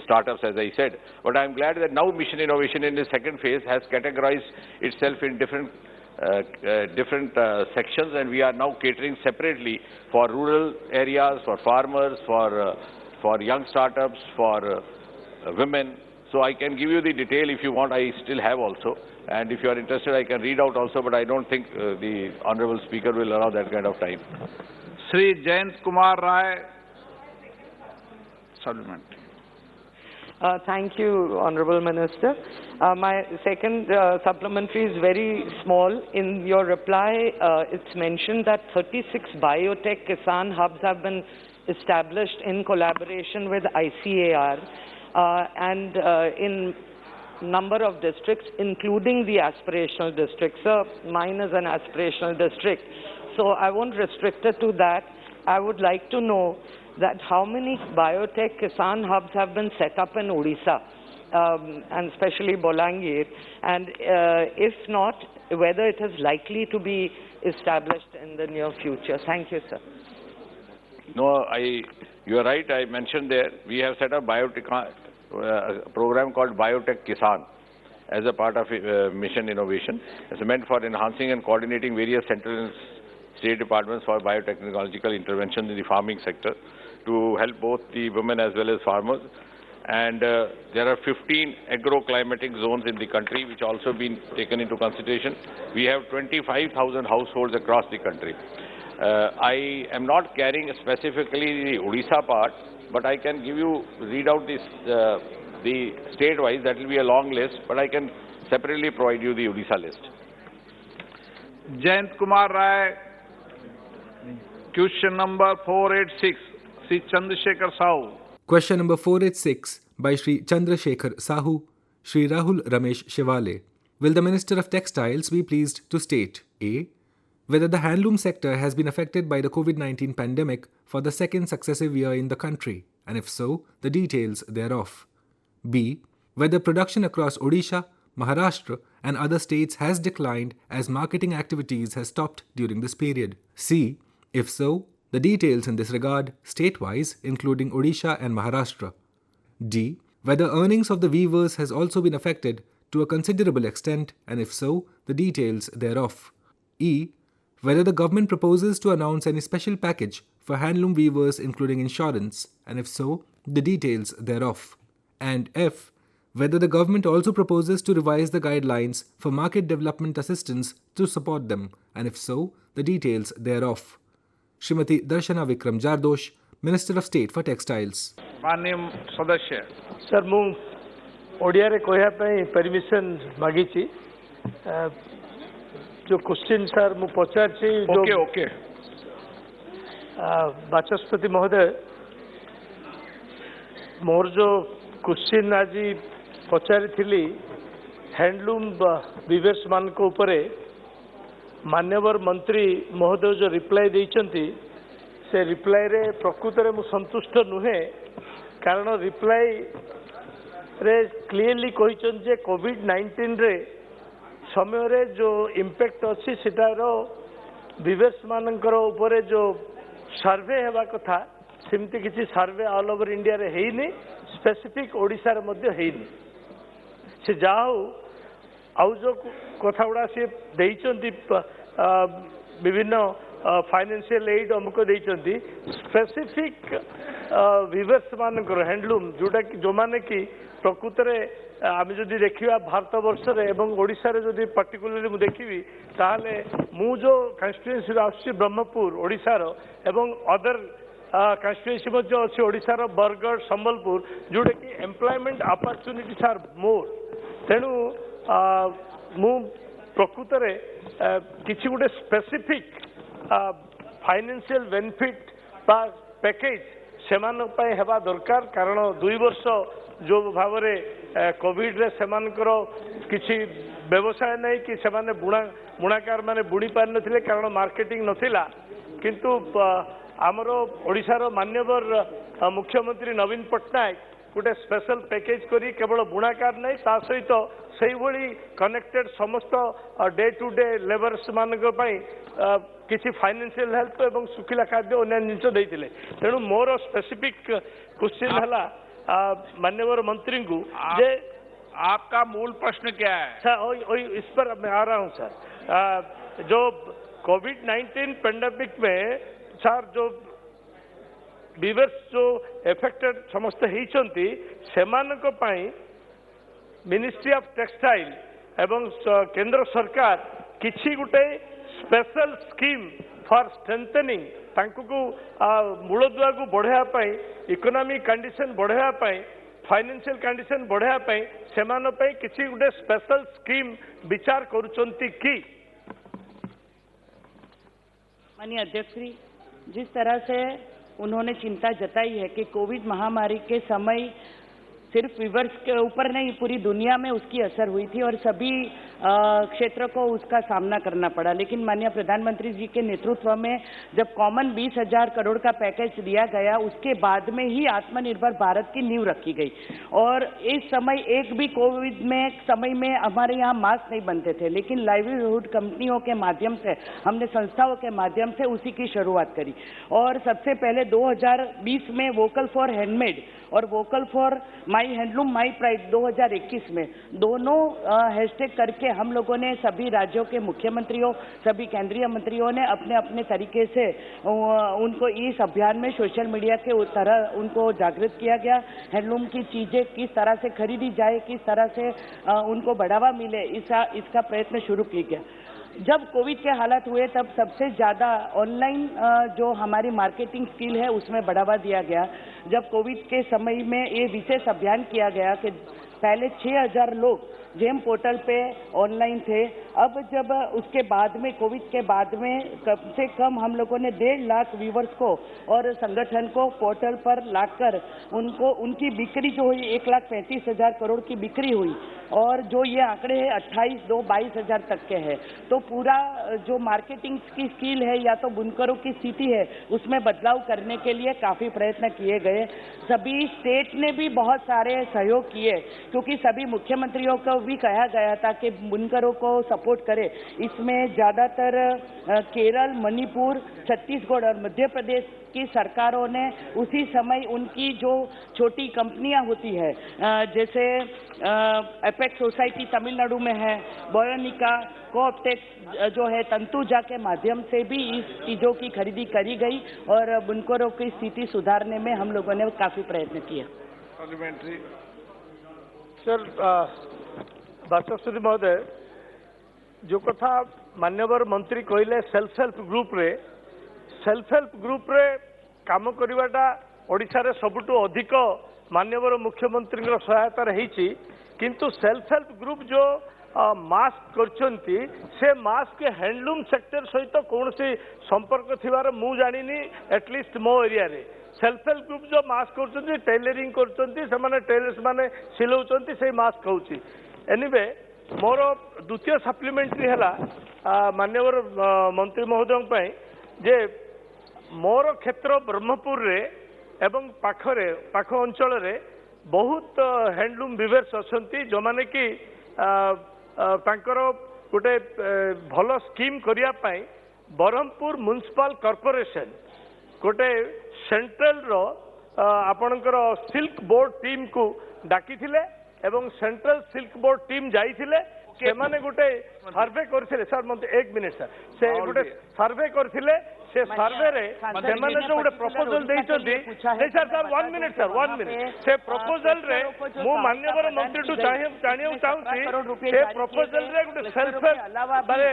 startups, as I said. But I'm glad that now Mission Innovation in the second phase has categorized itself in different sections, and we are now catering separately for rural areas, for farmers, for young startups, for women. So I can give you the detail if you want. I still have also. And if you are interested, I can read out also, but I don't think the Honorable Speaker will allow that kind of time. Shri Jayant Kumar Rai, supplement. Thank you, Honorable Minister. My second supplementary is very small. In your reply, it's mentioned that 36 biotech Kisan hubs have been established in collaboration with ICAR and in number of districts, including the aspirational districts. So mine is an aspirational district. So I won't restrict it to that. I would like to know that how many biotech Kisan hubs have been set up in Odisha, and especially Bolangir, and if not, whether it is likely to be established in the near future. Thank you, sir. No, you are right. I mentioned there, we have set up a program called Biotech Kisan as a part of Mission Innovation. It's meant for enhancing and coordinating various central and state departments for biotechnological intervention in the farming sector to help both the women as well as farmers. And there are 15 agroclimatic zones in the country which also been taken into consideration. We have 25,000 households across the country. I am not carrying specifically the Odisha part, but I can read out this, the state-wise. That will be a long list, but I can separately provide you the Odisha list. Jayant Kumar Rai, question number 486, Sri Chandrasekhar Sahu. Question number 486 by Shri Chandrasekhar Sahu, Shri Rahul Ramesh Shivale. Will the Minister of Textiles be pleased to state A. whether the handloom sector has been affected by the COVID-19 pandemic for the second successive year in the country, and if so, the details thereof. B. Whether production across Odisha, Maharashtra and other states has declined as marketing activities has stopped during this period. C. If so, the details in this regard state-wise, including Odisha and Maharashtra. D. Whether earnings of the weavers has also been affected to a considerable extent, and if so, the details thereof. E. Whether the government proposes to announce any special package for handloom weavers including insurance, and if so, the details thereof. And F. Whether the government also proposes to revise the guidelines for market development assistance to support them, and if so, the details thereof. Srimati Darshana Vikram Jardosh, Minister of State for Textiles. माननीय सदस्य sir मु ओडिया रे कहया पे permission मागी छी जो question sir मु पचार छी जो ओके ओके बाचस्पति महोदय मोर जो क्वेश्चन आज पचारि थिली हैंडलूम वीवर्स मान को ऊपरे मान्यवर मंत्री महोदय जो रिप्लाई देइचंती से रिप्लाई रे प्रकृत रे मु संतुष्ट नुहे कारण रिप्लाई रे क्लियरली कहिचन जे कोविड-19 रे समय रे जो इम्पैक्ट अछि सेटार वीवर्स मानकर ऊपरे जो सर्वे हेबा कथा सेमती किसी सर्वे ऑल ओवर इंडिया रे हेइनी स्पेसिफिक ओडिसा रे मध्ये हेइनी से जाओ आउ जो कथा गुड़ा से देइचंती विभिन्न फाइनेंशियल एड हमको देइचंती स्पेसिफिक वीवर्स मानकर हैंडलूम जोटा कि जो माने कि प्रकृत रे आम जदि देखा भारत वर्ष रे एवं ओडिशा रे जदि पर्टिकुलरली मु देखिबी ताले मु जो कन्स्टिट्यूएंसी आछि ब्रह्मपुर ओडिशा रो एवं अदर कन्स्टिट्यूएंसी मध्ये अछि ओडिशा रो बरगढ़ संबलपुर जोटा कि एम्प्लॉयमेंट अपॉर्चुनिटीज आर मोर तेणु मु प्रकृत रे किछि गुटे स्पेसिफिक फाइनेंशियल बेनिफिट बा पैकेज सेमान पय हेबा दरकार कारण 2 वर्ष जो भाव रे कोविड रे सेमानकर किछि व्यवसाय नहीं कि सेमाने बुणाकार माने बुणी पार नथिले कारण मार्केटिंग नथिला किंतु आमरो ओडिशार मान्यवर मुख्यमंत्री नवीन पट्टनायक गोटे स्पेशल पैकेज करी केवल बुणाकार नहीं ता सहित से भली कनेक्टेड समस्त डे टू डे लेबर्स मानक किसी फाइनेंशियल हेल्प एवं सुखिला खाद्य अन्य जिन देते तेणु मोर स्पेसिफिक क्वेश्चन है मान्यवर मंत्री को जे आपका मूल प्रश्न क्या है? सर इस पर मैं आ रहा हूँ सर। जो कोविड-19 पेंडेमिक में सर जो वीवर्स जो एफेक्टेड समस्त होती सेमानक पई मिनिस्ट्री ऑफ टेक्सटाइल एवं केंद्र सरकार किसी गुटे स्पेशल स्कीम फॉर स्ट्रेंथनिंग तांको को मूलदुआ को बढ़ावा इकोनॉमिक कंडीशन बढ़ावा फाइनेंशियल कंडीशन बढ़ावा सेमान पई किसी गुटे स्पेशल स्कीम विचार करुचंती की? माननीय अध्यक्ष श्री, जिस तरह से उन्होंने चिंता जताई है कि कोविड महामारी के समय सिर्फ वीवर्स के ऊपर नहीं पूरी दुनिया में उसकी असर हुई थी और सभी क्षेत्र को उसका सामना करना पड़ा, लेकिन माननीय प्रधानमंत्री जी के नेतृत्व में जब कॉमन 20,000 करोड़ का पैकेज दिया गया उसके बाद में ही आत्मनिर्भर भारत की नींव रखी गई। और इस समय एक भी कोविड में समय में हमारे यहाँ मास्क नहीं बनते थे, लेकिन लाइवलीहुड कंपनियों के माध्यम से हमने संस्थाओं के माध्यम से उसी की शुरुआत करी और सबसे पहले 2020 में वोकल फॉर हैंडमेड और vocal for my handloom my pride 2021 में दोनों हैशटैग करके हम लोगों ने सभी राज्यों के मुख्यमंत्रियों सभी केंद्रीय मंत्रियों ने अपने अपने तरीके से उनको इस अभियान में सोशल मीडिया के तरह उनको जागृत किया गया। हैंडलूम की चीज़ें किस तरह से खरीदी जाए, किस तरह से उनको बढ़ावा मिले, इसका प्रयत्न शुरू किया गया। जब कोविड के हालात हुए तब सबसे ज़्यादा ऑनलाइन जो हमारी मार्केटिंग स्किल है उसमें बढ़ावा दिया गया। जब कोविड के समय में ये विशेष अभियान किया गया कि पहले 6,000 लोग जेम पोर्टल पे ऑनलाइन थे। अब जब उसके बाद में कोविड के बाद में कम से कम हम लोगों ने 1.5 लाख व्यूवर्स को और संगठन को पोर्टल पर लाकर उनको उनकी बिक्री जो हुई 1,35,000 करोड़ की बिक्री हुई और जो ये आंकड़े हैं 28,222,000 तक के हैं। तो पूरा जो मार्केटिंग की स्किल है या तो बुनकरों की स्थिति है उसमें बदलाव करने के लिए काफ़ी प्रयत्न किए गए। सभी स्टेट ने भी बहुत सारे सहयोग किए क्योंकि सभी मुख्यमंत्रियों को भी कहा गया था कि बुनकरों को सपोर्ट करें। इसमें ज़्यादातर केरल, मणिपुर, छत्तीसगढ़ और मध्य प्रदेश की सरकारों ने उसी समय उनकी जो छोटी कंपनियां होती है जैसे एपेक्स सोसाइटी तमिलनाडु में है, बोयोनिका, कोऑप्टेक्स जो है तंतुजा के माध्यम से भी इस चीज़ों की खरीदी करी गई और बुनकरों की स्थिति सुधारने में हम लोगों ने काफ़ी प्रयत्न किया। पार्लियामेंट्री सर बाचस्पति महोदय जो कथा माननीय मंत्री कहले सेल्फ हेल्प ग्रुप रे काम करवाटा ओडिशा रे सबुठु अधिक माननीय मुख्यमंत्री सहायता रही किंतु सेल्फ हेल्प ग्रुप जो मास्क करछंती से मास्क हैंडलूम सेक्टर सहित कौन सी संपर्क थिबार मु जानिनी एटलिस्ट मो एरिया रे सेल्फ हेल्प ग्रुप जो मास्क करछंती टेलरिंग करछंती से माने टेलर्स माने सिलौछंती से मास्क होउची। एनीवे मोर द्वितीय सप्लीमेंटरी है माननीय मंत्री महोदय जे मोर क्षेत्र ब्रह्मपुर रे एवं पाख अंचल रे बहुत हैंडलूम वीवर्स अच्छी जो माने कि तांकर गोटे भल स्कीम करिया पाई ब्रह्मपुर म्युनिसिपल कॉर्पोरेशन गोटे सेंट्रल रो आपणकर सिल्क बोर्ड टीम को डाकी थिले एवं सेंट्रल सिल्क बोर्ड टीम जाइथिले से माने गोटे सर्वे करथिले। सर मते 1 मिनिट सर से गोटे सर्वे करथिले से सर्वे रे से माने जो गोटे प्रपोजल देइछथि नहीं सर 1 मिनिट सर 1 मिनिट से प्रपोजल रे मु माननीय मंत्री टू जानियो चाहूची से प्रपोजल रे गोटे सेल्फ बारे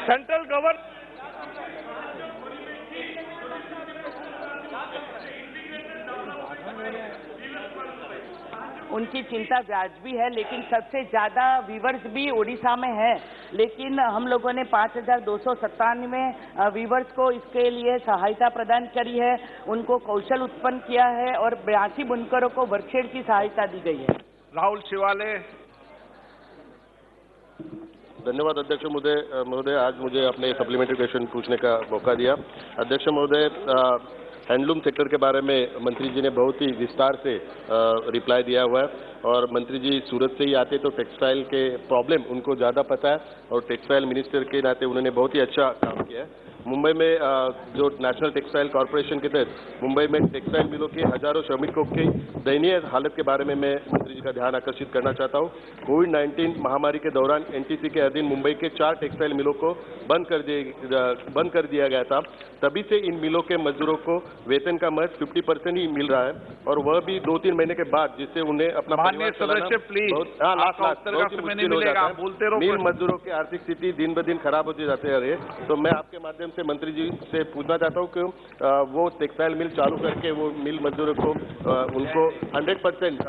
सेंट्रल गवर्नमेंट उनकी चिंता वाजिबी है लेकिन सबसे ज़्यादा व्यूवर्स भी उड़ीसा में है। लेकिन हम लोगों ने 5,297 व्यूवर्स को इसके लिए सहायता प्रदान करी है, उनको कौशल उत्पन्न किया है और 82 बुनकरों को वर्कशेड की सहायता दी गई है। राहुल शिवाले। धन्यवाद अध्यक्ष महोदय आज मुझे अपने सप्लीमेंट्री क्वेश्चन पूछने का मौका दिया। अध्यक्ष महोदय हैंडलूम सेक्टर के बारे में मंत्री जी ने बहुत ही विस्तार से रिप्लाई दिया हुआ है और मंत्री जी सूरत से ही आते तो टेक्सटाइल के प्रॉब्लम उनको ज़्यादा पता है और टेक्सटाइल मिनिस्टर के नाते उन्होंने बहुत ही अच्छा काम किया है। मुंबई में जो नेशनल टेक्सटाइल कॉरपोरेशन के तहत मुंबई में टेक्सटाइल मिलों के हजारों श्रमिकों की दयनीय हालत के बारे में मैं मंत्री जी का ध्यान आकर्षित करना चाहता हूँ। कोविड-19 महामारी के दौरान एनटीसी के अधीन मुंबई के 4 टेक्सटाइल मिलों को बंद कर दिया गया था। तभी से इन मिलों के मजदूरों को वेतन का महज 50% ही मिल रहा है और वह भी 2-3 महीने के बाद, जिससे उन्हें अपना परिवार चलाना मिल मजदूरों की आर्थिक स्थिति दिन ब दिन खराब होती जाती है। तो मैं आपके माध्यम से मंत्री जी से पूछना चाहता हूँ कि वो टेक्सटाइल मिल चालू करके वो मिल मजदूरों को उनको 100%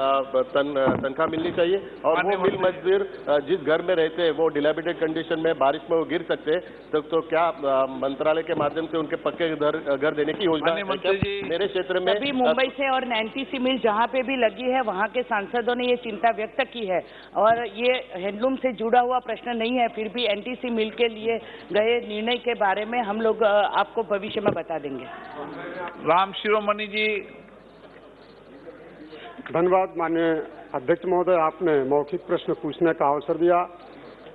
तनख्वाह मिलनी चाहिए और वो मिल मजदूर जिस घर में रहते हैं वो डिलैबिटेड कंडीशन में बारिश में वो गिर सकते हैं तो क्या मंत्रालय के माध्यम से उनके पक्के घर देने की योजना मेरे क्षेत्र में अभी मुंबई से और एनटीसी मिल जहाँ पे भी लगी है वहाँ के सांसदों ने ये चिंता व्यक्त की है और ये हैंडलूम से जुड़ा हुआ प्रश्न नहीं है, फिर भी एनटीसी मिल के लिए गए निर्णय के बारे में हम लोग आपको भविष्य में बता देंगे। राम शिरोमणि जी। धन्यवाद माननीय अध्यक्ष महोदय, आपने मौखिक प्रश्न पूछने का अवसर दिया।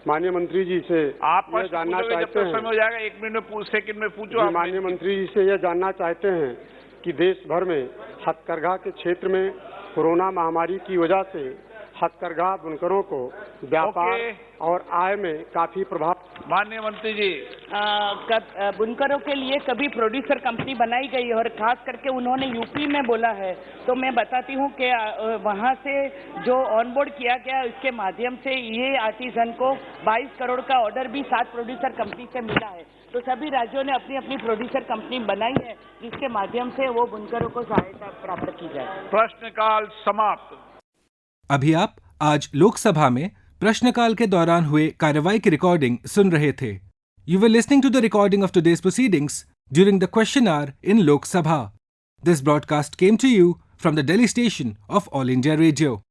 माननीय मंत्री जी से आप ये जानना चाहते हैं, हो जाएगा 1 मिनट में सेकंड में पूछो। माननीय मंत्री जी से ये जानना चाहते हैं कि देश भर में हथकरघा के क्षेत्र में कोरोना महामारी की वजह से हथकरघा बुनकरों को व्यापार और आय में काफी प्रभाव। माननीय मंत्री जी बुनकरों के लिए कभी प्रोड्यूसर कंपनी बनाई गई और खास करके उन्होंने यूपी में बोला है, तो मैं बताती हूँ कि वहाँ से जो ऑनबोर्ड किया गया उसके माध्यम से ये आर्टिजन को 22 करोड़ का ऑर्डर भी 7 प्रोड्यूसर कंपनी से मिला है। तो सभी राज्यों ने अपनी अपनी प्रोड्यूसर कंपनी बनाई है जिसके माध्यम से वो बुनकरों को सहायता प्राप्त की जाए। प्रश्नकाल समाप्त। अभी आप आज लोकसभा में प्रश्नकाल के दौरान हुए कार्रवाई की रिकॉर्डिंग सुन रहे थे। You were listening to the recording of today's proceedings during the question hour in Lok Sabha. This broadcast came to you from the Delhi station of All India Radio.